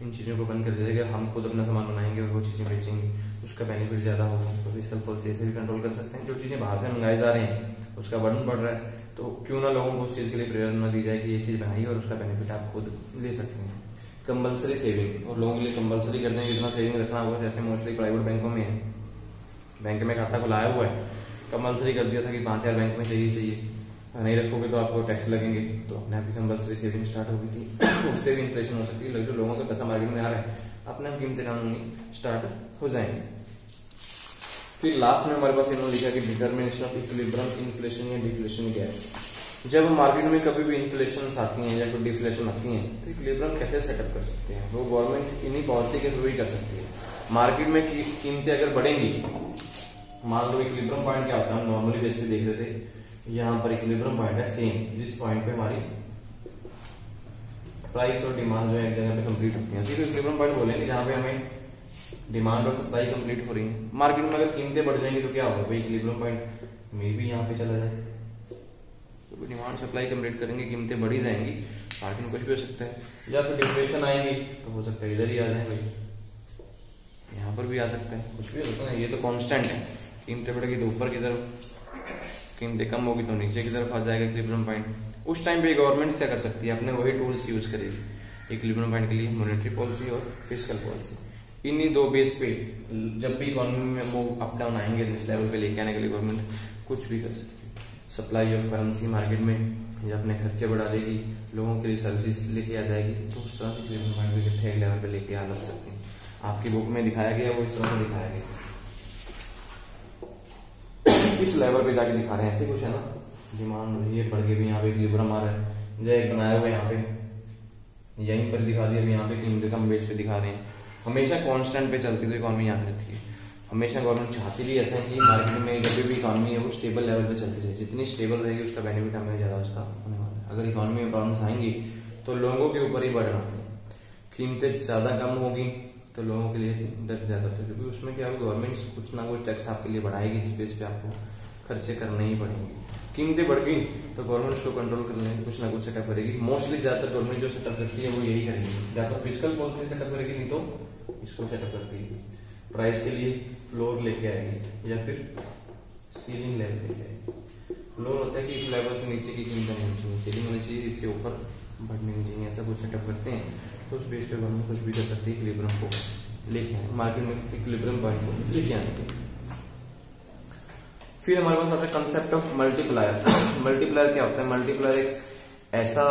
इन चीजों को बंद कर दिया जाएगा, हम खुद अपना सामान बनाएंगे और वो चीजें बेचेंगे, उसका बेनिफिट ज्यादा होगा। तो फिस्कल पॉलिसी ऐसे भी कंट्रोल कर सकते हैं, जो चीजें बाहर से मंगाए जा रहे हैं उसका बर्डन बढ़ रहा है तो क्यों ना लोगों को उस चीज के लिए प्रेरणा दी जाए कि ये चीज बनाइए और उसका बेनिफिट आप खुद ले सकते हैं। कंपल्सरी सेविंग, और लोगों के लिए कंपल्सरी करते हैं कितना सेविंग रखना होगा, जैसे मोस्टली प्राइवेट बैंकों में है, बैंक में खाता खुलाया हुआ है, कंपल्सरी कर दिया था कि 5,000 बैंक में चाहिए, नहीं रखोगे तो आपको टैक्स लगेंगे, तो अपने आप ही कंपल्सरी सेविंग स्टार्ट हो गई थी। उससे भी इन्फ्लेशन हो सकती है, जो लोगों का पैसा मार्केट में आ रहा है अपने आप कीमतें कम होनी स्टार्ट हो जाएंगे। फिर लास्ट में हमारे पास इन्होंने लिखा कि डिटर्मिनेशन ऑफ इक्विलिब्रियम, इन्फ्लेशन या डिफ्लेशन गैप। जब मार्केट में कभी भी इन्फ्लेशन आती है या कोई डिफ्लेशन आती है तो इक्विलिब्रियम कैसे सेटअप कर सकते हैं, वो गवर्नमेंट इन्हीं पॉलिसी के थ्रू ही कर सकती है। मार्केट में कीमतें अगर बढ़ेंगी, मान लो इक्विलिब्रियम पॉइंट क्या होता है, हम नॉर्मली जैसे देख रहे थे, यहाँ पर इक्विलिब्रियम पॉइंट है सेम, जिस पॉइंट पे हमारी प्राइस और डिमांड जो है एक जगह पे कंप्लीट होती है, इक्विलिब्रियम पॉइंट बोलेंगे जहाँ पे हमें डिमांड और सप्लाई कंप्लीट हो रही है। मार्केट में अगर कीमतें बढ़ जाएंगी तो क्या होगा भाई, इक्विलिब्रियम पॉइंट में भी यहाँ पे चला जाए, तो डिमांड सप्लाई कंप्लीट करेंगे, कीमतें बढ़ी जाएंगी, मार्केट में कुछ भी हो सकता है, या फिर डिफ्लेशन आएंगी तो हो सकता है इधर ही आ जाए भाई, यहाँ यहाँ पर भी आ सकता है, कुछ भी हो सकता है, ये तो कांस्टेंट है। कीमतें बढ़ेगी तो ऊपर की तरफ, कीमतें कम होगी तो नीचे की तरफ आ जाएगा इक्विलिब्रियम पॉइंट। उस टाइम पे गवर्नमेंट क्या कर सकती है, अपने वही टूल्स यूज करेगी इक्विलिब्रियम पॉइंट के लिए, मॉनेटरी पॉलिसी और फिस्कल पॉलिसी। इन्हीं दो बेस पे जब भी इकोनॉमी में वो अप डाउन आएंगे इस लेवल पे लेके आने के लिए गवर्नमेंट कुछ भी कर सकती है। सप्लाई ऑफ करेंसी मार्केट में या अपने खर्चे बढ़ा देगी, लोगों के लिए सर्विसेज लेके आ जाएगी, तो उस तरह से इक्विलिब्रियम पॉइंट को एक लेवल पे लेके आ सकते हैं। आपकी बुक में दिखाया गया वो इस तरह से दिखाया गया, इस लेवल पे जाके दिखा रहे हैं, ऐसे कुछ है ना, डिमांड ये बढ़ के भी यहाँ पे इक्विलिब्रियम आ रहा है, जय बनाया हुआ यहाँ पे यहीं पर दिखा दिया, यहाँ पे कीमतें कम बेस पे दिखा रहे हैं। हमेशा कांस्टेंट पे चलती तो इकोनॉमी यहाँ रहती है। हमेशा गवर्नमेंट चाहती भी ऐसा है कि मार्केट में जब भी इकोनॉमी है वो स्टेबल लेवल पे चलती रहे, जितनी स्टेबल रहेगी उसका बेनिफिट हमें ज्यादा उसका होने वाला है। अगर इकोनॉमी में प्रॉब्लम्स आएंगी तो लोगों के ऊपर ही बर्डन आते हैं, कीमतें ज्यादा कम होगी तो लोगों के लिए दर्द ज्यादा होता है, क्योंकि उसमें क्या गवर्नमेंट कुछ ना कुछ टैक्स आपके लिए बढ़ाएगी, जिस बेस पे आपको खर्चे करने ही पड़ेंगे। कीमतें बढ़ गई तो गवर्नमेंट उसको कंट्रोल करने कुछ ना कुछ सेटअप करेगी। मोस्टली ज्यादातर गवर्नमेंट जो सेटअप करती है वो यही करेगी, या तो फिस्कल पॉलिसी सेटअप करेगी, नहीं तो इसको सेटअप करती है, प्राइस के लिए फ्लोर लेके आएगी या फिर सीलिंग लेवल लेके आएगी। फ्लोर होता है कि इस लेवल से नीचे की कीमत नहीं होनी चाहिए, सीलिंग होनी चाहिए इससे ऊपर बढ़ने नहीं चाहिए, ऐसा कुछ सेटअप करते हैं। तो उस बेस पे गवर्नमेंट कुछ भी कर सकती है इक्विलिब्रियम को लेके आए, मार्केट में इक्विलिब्रियम पॉइंट को लेके आने के। फिर हमारे पास आता है कंसेप्ट ऑफ मल्टीप्लायर। मल्टीप्लायर क्या होता है? मल्टीप्लायर एक ऐसा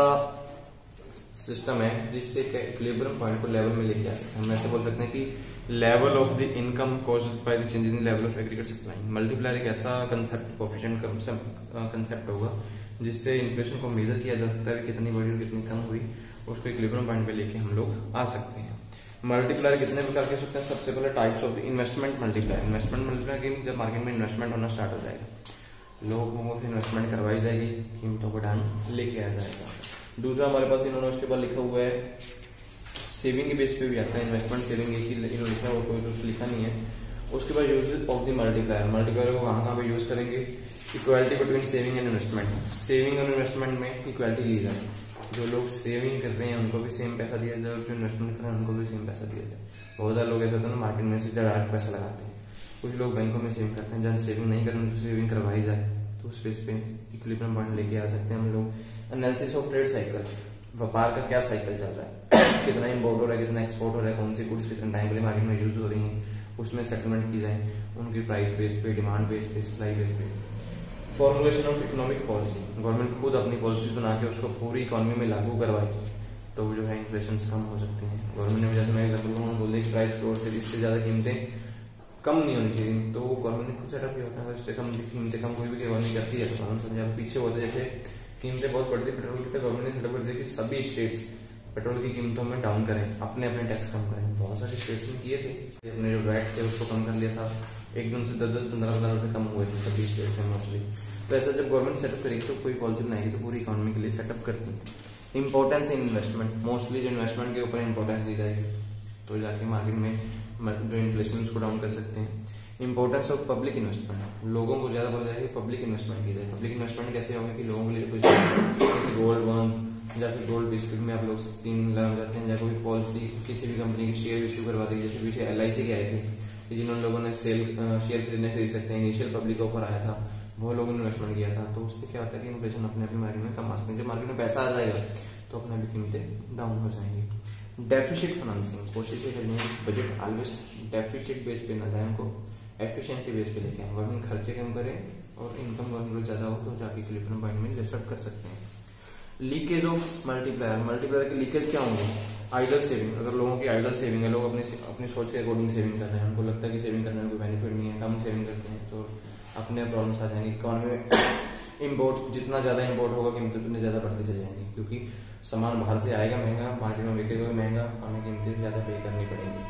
सिस्टम है जिससे इक्विलिब्रियम पॉइंट को लेवल में लेके आ सकते हैं। हम ऐसे बोल सकते हैं कि level of the income caused by the change in level of aggregate supply. Multiplier एक ऐसा कंसेप्ट कोएफिशिएंट कंसेप्ट होगा जिससे इन्फ्लेशन को मेजर किया जा सकता है, कितनी बढ़ी और कितनी कम हुई, उसको इक्विलिब्रियम पॉइंट पे लेके हम लोग आ सकते हैं। मल्टीप्लायर कितने प्रकार के सकते हैं? सबसे पहले types of investment multiplier. Investment multiplier जब मार्केट में इन्वेस्टमेंट होना स्टार्ट हो जाएगा, लोगों से इन्वेस्टमेंट करवाई जाएगी, कीमतों को डाउन लेके आ जाएगा। दूसरा हमारे पास इन्होंने उसके बाद लिखा हुआ है सेविंग के बेस पे भी आता है, इन्वेस्टमेंट सेविंग एक ही इन्होंने लिखा है, कोई कुछ लिखा नहीं है। उसके बाद use of the multiplier. Multiplier को कहाँ पे यूज करेंगे? Equality between saving and investment. Saving और इन्वेस्टमेंट में इक्वालिटी ली जाए, जो लोग सेविंग कर रहे हैं उनको भी सेम पैसा दिया जाए, जो इन्वेस्टमेंट कर रहे हैं उनको भी सेम पैसा दिया जाए। बहुत ज्यादा लोग ऐसे होते हैं ना, मार्केट में सीधा डायरेक्ट पैसा लगाते हैं, कुछ लोग बैंकों में सेविंग करते हैं, जहाँ सेविंग नहीं करना तो सेविंग करवाई जाए, तो उस बेस पे इक्विलिब्रियम पॉइंट लेके आ सकते हैं हम लोग। एनालिसिस ऑफ ट्रेड साइकिल, व्यापार का क्या साइकिल चल रहा है, कितना इंपोर्ट हो रहा है, कितना एक्सपोर्ट हो रहा है, कौन सी गुड्स कितने टाइम के लिए मार्केट में यूज हो रही है, उसमें सेटलमेंट की जाए, उनकी प्राइस बेस पे, डिमांड बेस पे, सप्लाई बेस पे। Formulation of economic policy, government खुद अपनी पॉलिसी बना के उसको पूरी इकोनॉमी में लागू करवाए तो जो है इन्फ्लेशन कम हो सकती है। गवर्नमेंट ने जैसे मैं एग्जाम्पल बोल दी प्राइस फ्लोर से इससे ज्यादा कीमतें कम नहीं होनी चाहिए, तो गवर्नमेंट ने खुद सेटअप किया होता है, उससे कम कीमतें कम कोई भी गवर्नमेंट करती है तो हम समझा पीछे होते। जैसे कीमतें बहुत बढ़ती पेट्रोल की, तो गवर्नमेंट ने सेटअप कर दिया कि सभी स्टेट्स पेट्रोल की कीमतों में डाउन करें, अपने अपने टैक्स कम करें। बहुत सारे स्टेट्स ने किए थे, अपने जो वैट थे उसको कम कर लिया था, एकदम से 10-15 रुपए कम हुए थे सभी स्टेट्स में मोस्टली। तो ऐसा जब गवर्नमेंट सेटअप करेगी तो कोई पॉलिसी बनाएगी तो पूरी इकोनॉमी के लिए सेटअप करती है। इंपॉर्टेंस इन इन्वेस्टमेंट, मोस्टली जो इन्वेस्टमेंट के ऊपर इंपॉर्टेंस दी जाएगी तो जाके मार्केट में जो इन्फ्लेशन उसको डाउन कर सकते हैं। इंपॉर्टेंस ऑफ पब्लिक इन्वेस्टमेंट, लोगों को ज्यादा बोला जाएगा पब्लिक इन्वेस्टमेंट की जाए। पब्लिक इन्वेस्टमेंट कैसे होगा कि लोगों के लिए कुछ गोल्ड बॉन्ड या फिर गोल्ड बिस्किट में आप लोग स्कीम लगा जाते हैं, या कोई पॉलिसी किसी भी कंपनी की शेयर इश्यू करवा दी, जैसे पीछे LIC के आए थे कि जिन्होंने लोगों ने शेयर खरीद सकते हैं, इनिशियल पब्लिक ऑफर आया था, वो लोगों ने इन्वेस्टमेंट किया था। तो उससे क्या होता है कि इन्फ्लेशन अपने अपने मार्केट में कम आ सकते हैं। जब मार्केट में पैसा आ जाएगा तो अपने भी कीमतें डाउन हो जाएंगी। डेफिसिट फाइनेंसिंग, कोशिश ये करनी है बजट ऑलवेज डेफिसिट बेस पे ना जाए, उनको एफिशिएंसी बेस पे लेके आए। गवर्नमेंट खर्चे कम करे और इनकम गवर्नमेंट ज्यादा हो तो जाके इक्विलिब्रियम पॉइंट में रिसेट कर सकते हैं। लीकेज ऑफ मल्टीप्लायर, मल्टीप्लायर के लीकेज क्या होंगे? आइडल सेविंग, अगर लोगों की आइडल सेविंग है, लोग अपनी सोच के अकॉर्डिंग सेविंग कर रहे हैं, उनको लगता है कि सेविंग करने में कोई बेनिफिट नहीं है, कम सेविंग करते हैं तो अपने प्रॉब्लम्स आ जाएंगे। इकोनॉमी में इम्पोर्ट जितना ज्यादा इम्पोर्ट होगा कीमतें उतनी ज्यादा बढ़ती चली जाएंगी, क्योंकि सामान बाहर से आएगा महंगा, मार्केट में बिकेगा महंगा, हमें कीमतें ज्यादा पे करनी पड़ेंगी।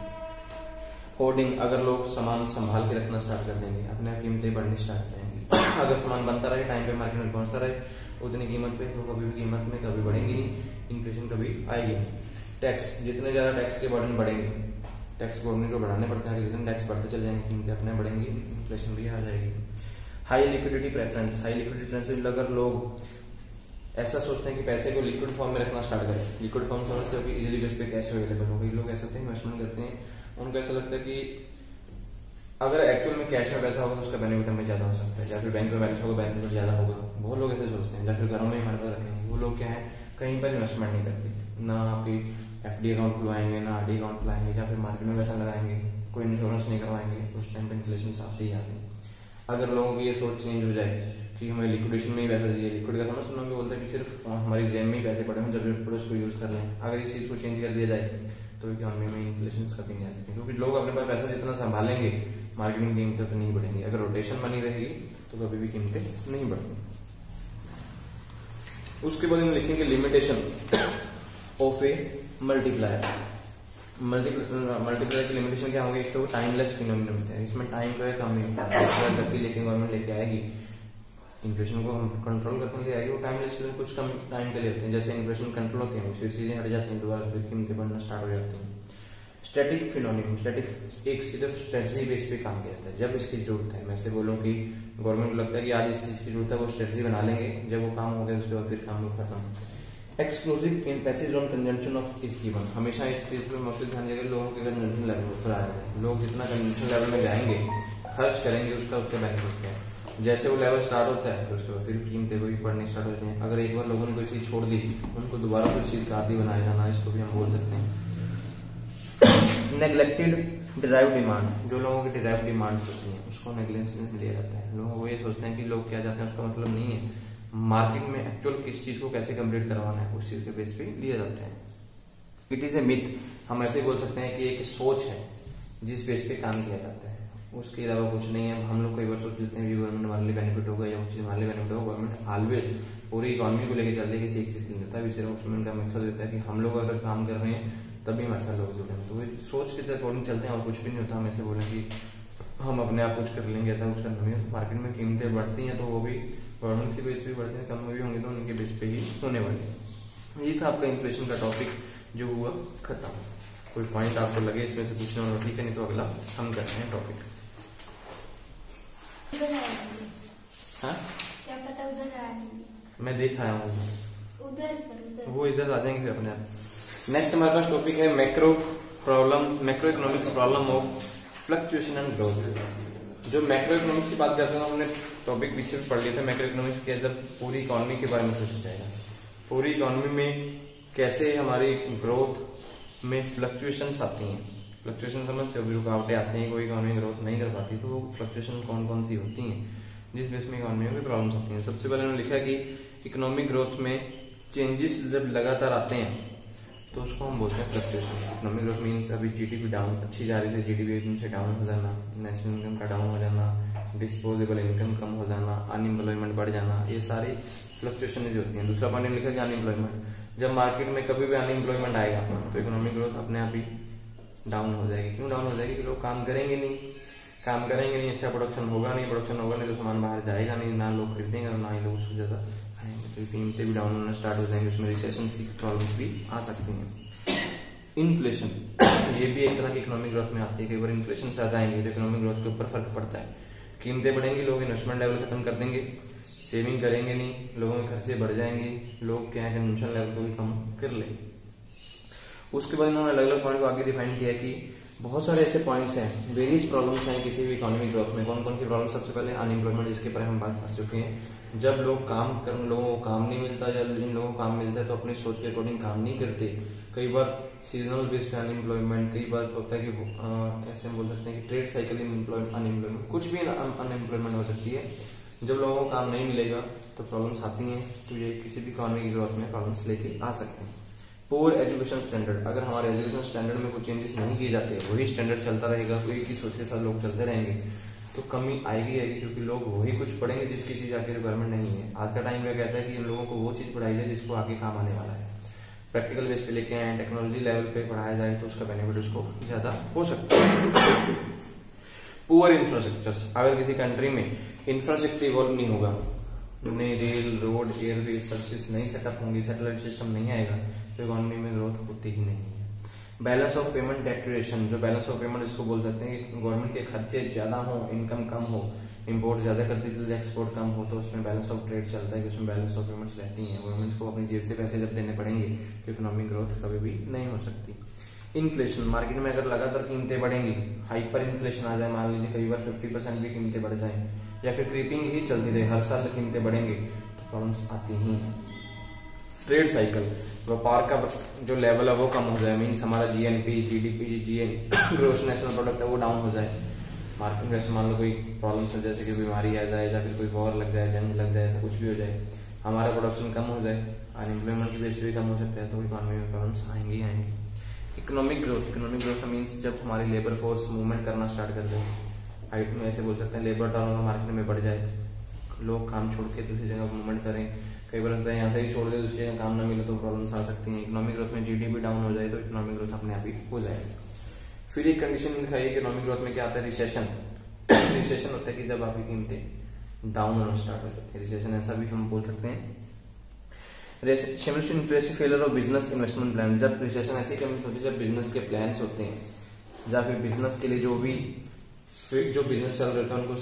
होर्डिंग, अगर लोग सामान संभाल के रखना स्टार्ट कर देंगे, अपने आप कीमतें बढ़नी स्टार्ट हो जाएंगी। अगर सामान बनता रहे, टाइम पे मार्केट में पहुंचता रहे उतनी कीमत पे, तो कभी भी कीमत में कभी बढ़ेंगी नहीं, इन्फ्लेशन कभी आएगी नहीं। टैक्स, जितने ज्यादा टैक्स के बर्डन बढ़ेंगे, टैक्स गवर्नमेंट को बढ़ाने पड़ते हैं, जितने टैक्स बढ़ते चले जाएंगे कीमतें अपने बढ़ेंगी, इन्फ्लेशन भी आ जाएगी। High liquidity preference, high liquidity preference अगर लोग ऐसा सोचते हैं कि पैसे को लिक्विड फॉर्म में रखना स्टार्ट करें, लिक्विड फॉर्म समझते हो कि इजीली बेस पे कैश अवेलेबल हो गई, लोग ऐसे होते हैं इन्वेस्टमेंट करते हैं, उनको ऐसा लगता है कि अगर एक्चुअल में कैश में पैसा होगा तो उसका बेनिफिट हमें ज्यादा हो सकता है, या फिर बैंक में बैलेंस होगा बेनिफिट ज्यादा होगा। बहुत लोग ऐसे सोचते हैं, या फिर घरों में हमारे पास रखेंगे। वो लोग क्या है, कहीं पर इन्वेस्टमेंट नहीं करते, ना आपकी FD अकाउंट खुलवाएंगे, ना RD अकाउंट खुलवाएंगे, या फिर मार्केट में पैसा लगाएंगे, कोई इंश्योरेंस नहीं करवाएंगे। उस टाइम पर इन्फ्लेशन आती ही आती है। अगर लोगों की ये सोच चेंज हो जाए कि हमें लिक्विडेशन में ही पैसा चाहिए, लिक्विड का समझ सुना बोलते हैं कि सिर्फ हमारी जेब में ही पैसे पड़े हैं, जब जरूरत पड़े उसको यूज कर लें। अगर इस चीज को चेंज कर दिया जाए तो इकोनॉमी में इन्फ्लेशन कभी नहीं आ सकती, क्योंकि लोग अपने पास पैसा जितना संभालेंगे मार्केट में कीमतें तो नहीं बढ़ेंगी। अगर रोटेशन बनी रहेगी तो कभी भी कीमतें नहीं बढ़ेंगी। उसके बाद हम लिखेंगे limitation of A multiplier. Multiplier की लिमिटेशन क्या होगी, एक तो टाइमलेस फिनोमिना होता है, इसमें टाइम का कम नहीं होता है। जब भी लेकिन गवर्नमेंट लेके आएगी इन्फ्लेशन को कंट्रोल करने के लिए आएगी, वो टाइमलेस कुछ कम टाइम के लिए होते हैं। जैसे इन्फ्लेशन कंट्रोल होते हैं फिर चीजें हट जाती हैं, दोबारा फिर कीमतें बढ़ना स्टार्ट हो जाती हैं। स्टैटिक फिनोमिना, स्टैटिक एक सिर्फ स्ट्रेटजी बेस पे काम किया जाता है जब इसकी जरूरत है। मैं से बोलूँ कि गवर्नमेंट को लगता है कि आज इस चीज की जरूरत है, वो स्ट्रेटजी बना लेंगे, जब वो काम हो गया उसके बाद फिर काम खत्म। Exclusive in passage on consumption of is given, हमेशा इस चीज पर मोस्टली ध्यान देगा लोगों के कंजम्पशन लेवल पर आएगा। लोग जितना कंजम्पशन लेवल में जाएंगे, खर्च करेंगे, उसका उसका बेनिफिट है। जैसे वो लेवल स्टार्ट होता है तो उसके बाद फिर कीमतें भी बढ़नी स्टार्ट होती हैं। अगर एक बार लोगों ने कोई चीज छोड़ दी, उनको दोबारा उस चीज का आदी बनाया जाना, इसको भी हम बोल सकते हैं। नेग्लेक्टेड डिराइव डिमांड, जो लोगों की डिराइव डिमांड होती है उसको नेग्लेक्ट लिया जाता है। लोगों को ये सोचते हैं कि लोग क्या चाहते हैं उसका मतलब नहीं है, मार्केट में एक्चुअल किस चीज को कैसे कंप्लीट करवाना है उस चीज के बेस पे लिया जाता है। इट इज ए मिथ, हम ऐसे बोल सकते हैं कि एक सोच है जिस बेस पे काम किया जाता है, उसके अलावा कुछ नहीं है। हम लोग कई बार सोच लेते हैं कि गवर्नमेंट हमारे लिए बेनिफिट होगा या कुछ चीज हमारे लिए बेनिफिट होगा। गवर्नमेंट ऑलवेज पूरी इकोनॉमी को लेकर चलते हैं, किसी एक चीज के लिए होता है। सिर्फ उसमें उनका मकसद होता है कि हम लोग अगर काम कर रहे हैं तभी हमारे साथ लोग जुड़े हैं, तो वो सोच के अकॉर्डिंग चलते हैं और कुछ भी नहीं होता। हम ऐसे बोले कि हम अपने आप कुछ कर लेंगे, ऐसा कुछ करना नहीं। मार्केट में कीमतें बढ़ती हैं तो वो भी गवर्नमेंट के बेस पे बढ़ते हैं, कम भी होंगे तो उनके बेस पे ही होने वाले। ये था आपका इन्फ्लेशन का टॉपिक जो हुआ खत्म। कोई पॉइंट आपको लगे इसमें से पूछने वाला ठीक है, नहीं तो अगला हम करते हैं टॉपिक। हाँ क्या पता उधर मैं देख आया हूँ, उधर वो इधर आ जाएंगे अपने आप। नेक्स्ट हमारे पास टॉपिक है macro economics problem of fluctuation and growth. जो मैक्रो इकोनॉमिक्स की बात करते हैं हमने टॉपिक पीछे भी पढ़ लिया था। मैक्रो इकोनॉमिक्स के जब पूरी इकोनॉमी के बारे में सोचा जाएगा, पूरी इकोनॉमी में कैसे हमारी ग्रोथ में फ्लक्चुएशंस आती हैं। फ्लक्चुएशन समझते हो, रुकावटें आती हैं, कोई इकोनॉमी ग्रोथ नहीं कर पाती, तो वो फ्लक्चुएशन कौन कौन सी होती हैं जिस बेस में इकोनॉमी में प्रॉब्लम्स होती हैं। सबसे पहले उन्होंने लिखा कि इकोनॉमिक ग्रोथ में चेंजेस जब लगातार आते हैं तो उसको हम बोलते हैं फ्लक्चुएशन। इकोनॉमिक ग्रोथ मीन्स अभी जीडीपी डाउन अच्छी जा रही थी, जीडीपी एकदम से डाउन हो जाना, नेशनल इनकम का डाउन हो जाना, डिस्पोजेबल इनकम कम हो जाना, अनएम्प्लॉयमेंट बढ़ जाना, ये सारी फ्लक्चुएशन जो होती हैं। दूसरा पॉइंट लिखा कि अनएम्प्लॉयमेंट, जब मार्केट में कभी भी अनएम्प्लॉयमेंट आएगा तो इकोनॉमिक ग्रोथ अपने आप ही डाउन हो जाएगी। क्यों डाउन हो जाएगी कि लोग काम करेंगे नहीं, अच्छा प्रोडक्शन होगा नहीं तो सामान बाहर जाएगा नहीं, ना लोग खरीदेंगे ना ही लोग उससे ज्यादा खाएंगे, तो कीमतें भी डाउन होना स्टार्ट हो जाएंगे, उसमें रिसेशन की प्रॉब्लम्स भी आ सकती हैं। इन्फ्लेशन ये भी एक तरह की इकोनॉमिक ग्रोथ में आती है। कई बार इन्फ्लेशन से आ जाएंगे तो इकोनॉमिक ग्रोथ के ऊपर फर्क पड़ता है। कीमतें बढ़ेंगी, लोग इन्वेस्टमेंट लेवल खत्म कर देंगे, सेविंग करेंगे नहीं, लोगों के खर्चे बढ़ जाएंगे, लोग क्या है कंजम्पशन लेवल को भी कम कर लेंगे। उसके बाद इन्होंने अलग अलग पॉइंट को आगे डिफाइन किया कि बहुत सारे ऐसे पॉइंट्स हैं, वेरियस प्रॉब्लम्स हैं किसी भी इकोनॉमिक ग्रोथ में। कौन कौन सी प्रॉब्लम? सबसे पहले अनएम्प्लॉयमेंट, जिसके बारे में हम बात कर चुके हैं। जब लोग काम कर, लोगों को काम नहीं मिलता, जब इन लोगों को काम मिलता है तो अपनी सोच के अकॉर्डिंग काम नहीं करते। कई बार सीजनल बेस पे अनएम्प्लॉयमेंट, कई बार होता है कि ऐसे हम बोल सकते हैं कि ट्रेड साइकिल अनएम्प्लॉयमेंट, कुछ भी अनएम्प्लॉयमेंट हो सकती है। जब लोगों को काम नहीं मिलेगा तो प्रॉब्लम्स आती हैं, तो ये किसी भी इकोनॉमी की ग्रोथ में प्रॉब्लम्स लेके आ सकते हैं। पुअर एजुकेशन स्टैंडर्ड, अगर हमारे एजुकेशन स्टैंडर्ड में कुछ चेंजेस नहीं किए जाते, वही स्टैंडर्ड चलता रहेगा, कोई की सोच के साथ लोग चलते रहेंगे तो कमी आएगी, क्योंकि लोग वही कुछ पढ़ेंगे जिसकी चीज आगे रिक्वायरमेंट नहीं है। आज का टाइम क्या कहता है कि इन लोगों को वो चीज पढ़ाई जाए जिसको आगे काम आने वाला है। प्रैक्टिकल बेस पे लेके आए, टेक्नोलॉजी लेवल पे पढ़ाया जाए तो उसका बेनिफिट उसको ज्यादा हो सकता है। पुअर इंफ्रास्ट्रक्चर, अगर किसी कंट्री में इंफ्रास्ट्रक्चर इवॉल्व नहीं होगा, नई रेल, रोड, एयरवेज सर्विसेज नहीं सेटअप होंगी, सैटेलाइट सिस्टम नहीं आएगा, तो इकोनॉमी में ग्रोथ होती ही नहीं है। बैलेंस ऑफ पेमेंट डेटरेशन, जो बैलेंस ऑफ पेमेंट इसको बोल सकते हैं कि गवर्नमेंट के खर्चे ज्यादा हो, इनकम कम हो, इंपोर्ट ज्यादा करती चले, एक्सपोर्ट कम हो, तो उसमें बैलेंस ऑफ ट्रेड चलता है कि उसमें बैलेंस ऑफ पेमेंट्स रहती हैं। गवर्नमेंट को अपनी जेब से पैसे जब देने पड़ेंगे तो इकोनॉमिक ग्रोथ कभी भी नहीं हो सकती। इन्फ्लेशन, मार्केट में अगर लगातार कीमतें बढ़ेंगी, हाइपर इन्फ्लेशन आ जाए, मान लीजिए कई बार 50% भी कीमतें बढ़ जाए, या फिर क्रीपिंग ही चलती रहे, हर साल कीमतें बढ़ेंगी, तो प्रॉब्लम्स आती ही हैं। ट्रेड साइकिल, व्यापार का जो लेवल है वो कम हो जाए, मीन्स हमारा GNP, GDP, gross national product है वो डाउन हो जाए। मार्केट में मान लो कोई प्रॉब्लम्स है, जैसे कि बीमारी आ जाए, या फिर कोई वॉर लग जाए, जंग लग जाए, ऐसा कुछ भी हो जाए, हमारा प्रोडक्शन कम हो जाए, अनएम्प्लॉयमेंट की वजह से भी कम हो सकता है, तो इकोनॉमी में प्रॉब्लम्स आएंगी ही आएंगी। इकोनॉमिक ग्रोथ मीन्स जब हमारी लेबर फोर्स मूवमेंट करना स्टार्ट कर दे, हाइट में ऐसे बोल सकते हैं, लेबर टर्नओवर मार्केट में बढ़ जाए, लोग काम छोड़ के दूसरी जगह मूवमेंट करें, कई बार होता है यहाँ से ही छोड़ दे, दूसरी जगह काम ना मिले तो प्रॉब्लम्स आ सकती हैं। इकोनॉमिक ग्रोथ में जीडीपी डाउन हो जाए तो इकोनॉमिक ग्रोथ अपने आप ही हो जाएगी। फिर एक कंडीशन दिखाई, इकोनॉमिक ग्रोथ में क्या आता है, रिसेशन। रिसेशन होता है कि जब आपकी कीमतें डाउन होना स्टार्ट हो जाती है, रिसेशन ऐसा भी हम बोल सकते हैं। Recession failure of business investment plan, जब रिसेशन ऐसी कंडीशन होती है जब बिजनेस के प्लान्स होते हैं, या फिर बिजनेस के लिए जो बिजनेस चल रहे थे उनको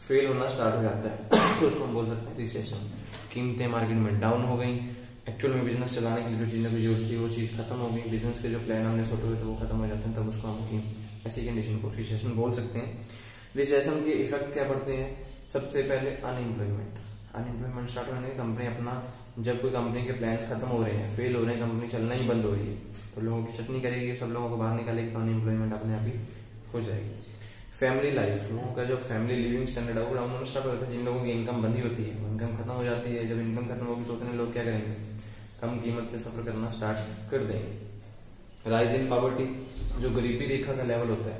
फेल होना स्टार्ट हो जाता है, तो उसको हम बोल सकते हैं रिसेशन। कीमतें मार्केट में डाउन हो गई, एक्चुअल में बिजनेस चलाने के लिए जो चीजों की जरूरत थी वो चीज खत्म हो गई, बिजनेस के जो प्लान हमने सोचे हुए थे वो खत्म हो जाते हैं, तब उसको हम ऐसी कंडीशन को रिसेशन बोल सकते हैं। रिसेशन के इफेक्ट क्या पड़ते हैं, सबसे पहले अनएम्प्लॉयमेंट स्टार्ट होने, कंपनी अपना, जब कोई कंपनी के प्लान्स खत्म हो रहे हैं, फेल हो रहे हैं, कंपनी चलना ही बंद हो रही है, तो लोगों की चटनी करेगी, सब लोगों को बाहर निकालेगी, तो अनएम्प्लॉयमेंट अपने आप ही हो जाएगी। फैमिली लाइफ, लोगों का जो फैमिली लिविंग स्टैंडर्ड है वो डाउन होना स्टार्ट हो जाता है, जिन लोगों की इनकम बंदी होती है, इनकम खत्म हो जाती है, जब इनकम खत्म होगी तो उतने लोग क्या करेंगे, कम कीमत पे सफर करना स्टार्ट कर देंगे। राइज इन पॉवर्टी, जो गरीबी रेखा का लेवल होता है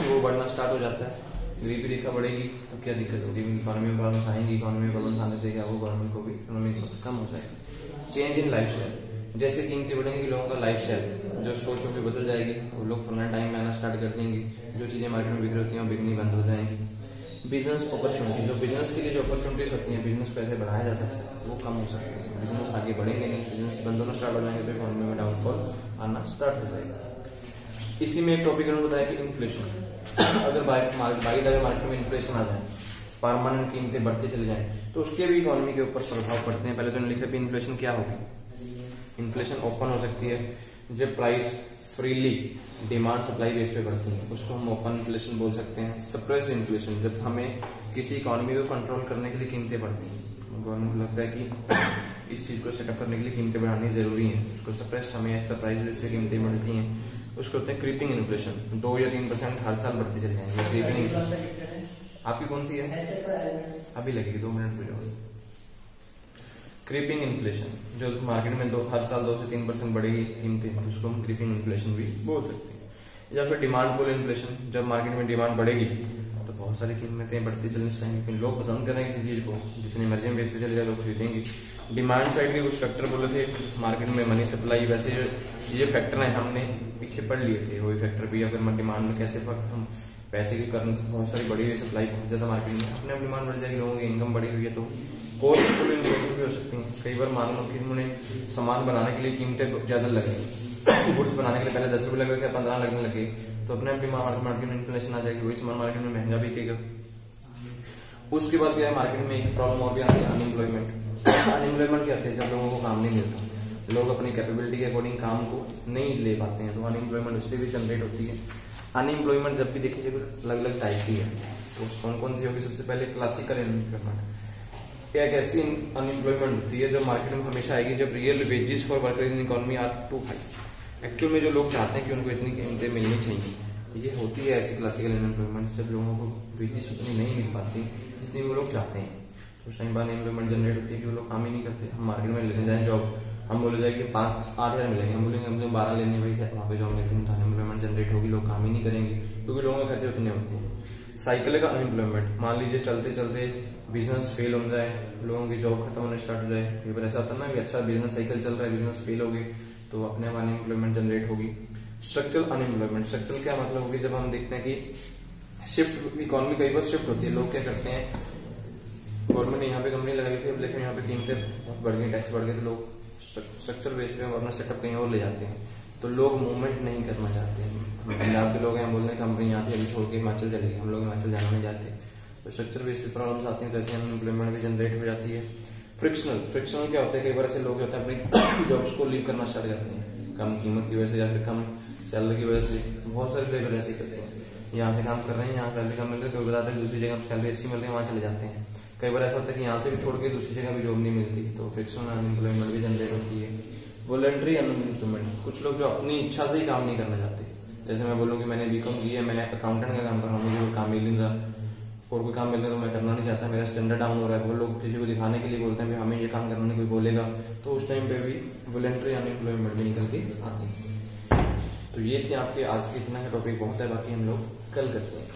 वो बढ़ना स्टार्ट हो जाता है, गरीबी रेखा बढ़ेगी तो क्या दिक्कत होगी, इकोनॉमी में प्रॉब्लम्स आएंगी, इकोनॉमी में प्रॉब्लम्स आने से क्या वो गवर्नमेंट को भी इकोनॉमिक ग्रोथ कम हो जाएगी। चेंज इन लाइफस्टाइल, जैसे कीमतें बढ़ेंगी लोगों का लाइफस्टाइल जो सोच होगी बदल जाएगी, वो लोग पुराना टाइम में आना स्टार्ट कर देंगे, जो चीजें मार्केट में बिक रही होती हैं वो बिकनी बंद हो जाएंगी। बिजनेस अपॉर्चुनिटी, जो बिजनेस के लिए जो अपॉर्चुनिटीज होती हैं, बिजनेस को ऐसे बढ़ाया जा सकता है, वो कम हो सकती है, बिजनेस आगे बढ़ेंगे नहीं, बिजनेस बंद होना स्टार्ट हो जाएंगे तो इकोनॉमी में डाउनफॉल आना स्टार्ट हो जाएगा। इसी में एक टॉपिक उन्होंने बताया कि इन्फ्लेशन, अगर मार्केट में इन्फ्लेशन आ जाए, परमानेंट कीमतें बढ़ती चली जाए, तो उसके भी इकोनॉमी के ऊपर प्रभाव पड़ते हैं। पहले तो लिखा भी इन्फ्लेशन क्या होगी, इन्फ्लेशन ओपन हो सकती है जब price freely demand supply base पे बढ़ती है, उसको हम ओपन इन्फ्लेशन बोल सकते हैं। सप्रेस्ड इन्फ्लेशन, जब हमें किसी इकोनॉमी को कंट्रोल करने के लिए कीमतें बढ़ती हैं, गवर्नमेंट को लगता है कि इस चीज को सेटअप करने के लिए कीमतें बढ़ानी जरूरी है, उसको सप्रेस, हमें सरप्राइज बेस से कीमतें बढ़ती हैं, उसको होते हैं क्रीपिंग इन्फ्लेशन, 2 या 3% हर साल बढ़ती चली जाएंगी। क्रीपिंग इन्फ्लेशन आपकी कौन सी है, अभी लगेगी 2 मिनट में। क्रीपिंग इन्फ्लेशन, जो मार्केट में हर साल 2 से 3% बढ़ेगी कीमतें, उसको हम क्रीपिंग इन्फ्लेशन भी बोल सकते हैं। या फिर डिमांड पुल इन्फ्लेशन, जब मार्केट में डिमांड बढ़ेगी तो बहुत सारी कीमतें बढ़ती चलनी चाहिए, लोग पसंद करेंगे किसी चीज को, जितनी मर्जी में बेचते चले जाए लोग खरीदेंगे। डिमांड साइड के कुछ फैक्टर बोले थे मार्केट में, मनी सप्लाई, वैसे ये फैक्टर है हमने पीछे पढ़ लिए थे, वही फैक्टर भी, अगर डिमांड में कैसे हम पैसे के कारण से बहुत सारी बढ़ी हुई सप्लाई पहुंच जाता मार्केट में, अपने आप डिमांड बढ़ जाएगी, लोगों की इनकम बढ़ी हुई है, तो कॉस्ट पुल इन्फ्लेशन भी हो सकती है। कई बार मान लो कि उन्होंने सामान बनाने के लिए कीमतें ज्यादा लगेगी, गुड्स बनाने के लिए पहले 10 रुपए लग रहे थे, 15 लगने लगे, तो अपने आप मार्केट में इन्फ्लेशन आ जाएगी, वही सामान मार्केट में महंगा बिकेगा। उसके बाद क्या है, मार्केट में एक प्रॉब्लम और भी आती है, अनएम्प्लॉयमेंट। अनएम्प्लॉयमेंट क्या होता है, जब लोगों को काम नहीं मिलता, लोग अपनी कैपेबिलिटी के अकॉर्डिंग काम को नहीं ले पाते हैं, तो अनएम्प्लॉयमेंट उससे भी जनरेट होती है। अनएम्प्लॉयमेंट जब भी देखिए अलग अलग टाइप की है, तो कौन कौन सी होगी, सबसे पहले क्लासिकल अनएम्प्लॉयमेंट, एक ऐसी अनएम्प्लॉयमेंट होती है जो मार्केट में हमेशा आएगी जब real wages for worker in economy are too high, actual में जो लोग चाहते हैं कि उनको इतनी कीमतें मिलनी चाहिए, ये होती है ऐसी क्लासिकल अनएम्प्लॉयमेंट, जब लोगों को वेजेस उतनी नहीं मिल पाती जितनी वो लोग चाहते हैं, तो उस टाइम बाद अनएम्प्लॉयमेंट जनरेट होती है कि वो लोग काम ही नहीं करते। हम मार्केट में लेने जाए जॉब, हम बोले जाए कि 5-8 मिलेंगे, हम बोलेंगे हम 12 लेने वही से वहाँ पे जॉब लेते हैं, अनएम्प्लॉयमेंट जनरेट होगी, लोग काम ही नहीं करेंगे क्योंकि लोगों के खर्चे उतने होते हैं। साइकिल का अनएम्प्लॉयमेंट, मान लीजिए चलते चलते बिजनेस फेल हो जाए, लोगों की जॉब खत्म होने स्टार्ट हो जाए, कई बार ऐसा होता है ना कि अच्छा बिजनेस साइकिल चल रहा है, बिजनेस फेल हो गए तो अपने आप अनएम्प्लॉयमेंट जनरेट होगी। स्ट्रक्चरल अनएम्प्लॉयमेंट, स्ट्रक्चरल क्या मतलब होगी, जब हम देखते हैं कि शिफ्ट, इकोनॉमी कई बार शिफ्ट होती है, लोग क्या करते हैं, गवर्नमेंट ने यहाँ पे कंपनी लगाई थी, लेकिन यहाँ पे कीमतें बहुत बढ़ गई, टैक्स बढ़ गए, तो लोग स्ट्रक्चरल बेस पे गवर्नमेंट सेटअप कहीं और ले जाते हैं, तो लोग मूवमेंट नहीं करना चाहते हैं। पंजाब के लोग हैं, बोलते हैं कंपनी यहाँ थी अभी छोड़ के हिमाचल चली गई, हम लोग हिमाचल जाना नहीं चाहते, तो स्ट्रक्चर बेस पे प्रॉब्लम्स आती हैं, तो ऐसे अनएम्प्लॉयमेंट भी जनरेट हो जाती है। फ्रिक्शनल क्या होता है, कई बार ऐसे लोग होते हैं अपनी जॉब्स को लीव करना स्टार्ट करते हैं, कम कीमत की वजह से या फिर कम सैलरी की वजह से। तो बहुत सारे लेबर ऐसे करते हैं, यहाँ से काम कर रहे हैं, यहाँ सैलरी कम मिल रही है, कोई बताते हैं दूसरी जगह सैलरी अच्छी मिल रही है, वहाँ चले जाते हैं। कई बार ऐसा होता है कि यहाँ से भी छोड़ के दूसरी जगह भी जॉब नहीं मिलती, तो फ्रिक्शनल अनएम्प्लॉयमेंट भी जनरेट होती है। वॉलंटरी अनएम्प्लॉयमेंट, कुछ लोग जो अपनी इच्छा से ही काम नहीं करना चाहते। जैसे मैं बोलूँ कि मैंने बीकॉम की है, मैं अकाउंटेंट का काम कर रहा हूँ, मुझे कोई काम मिल नहीं रहा और कोई काम मिल रहा है तो मैं करना नहीं चाहता, मेरा स्टैंडर्ड डाउन हो रहा है। वो लोग किसी को दिखाने के लिए बोलते हैं कि हमें ये काम करने कोई बोलेगा, तो उस टाइम पे भी वॉलंटरी अनएम्प्लॉयमेंट भी निकल के आती है। तो ये थी आपके आज के, इतना का टॉपिक बहुत है, बाकी हम लोग कल करते हैं।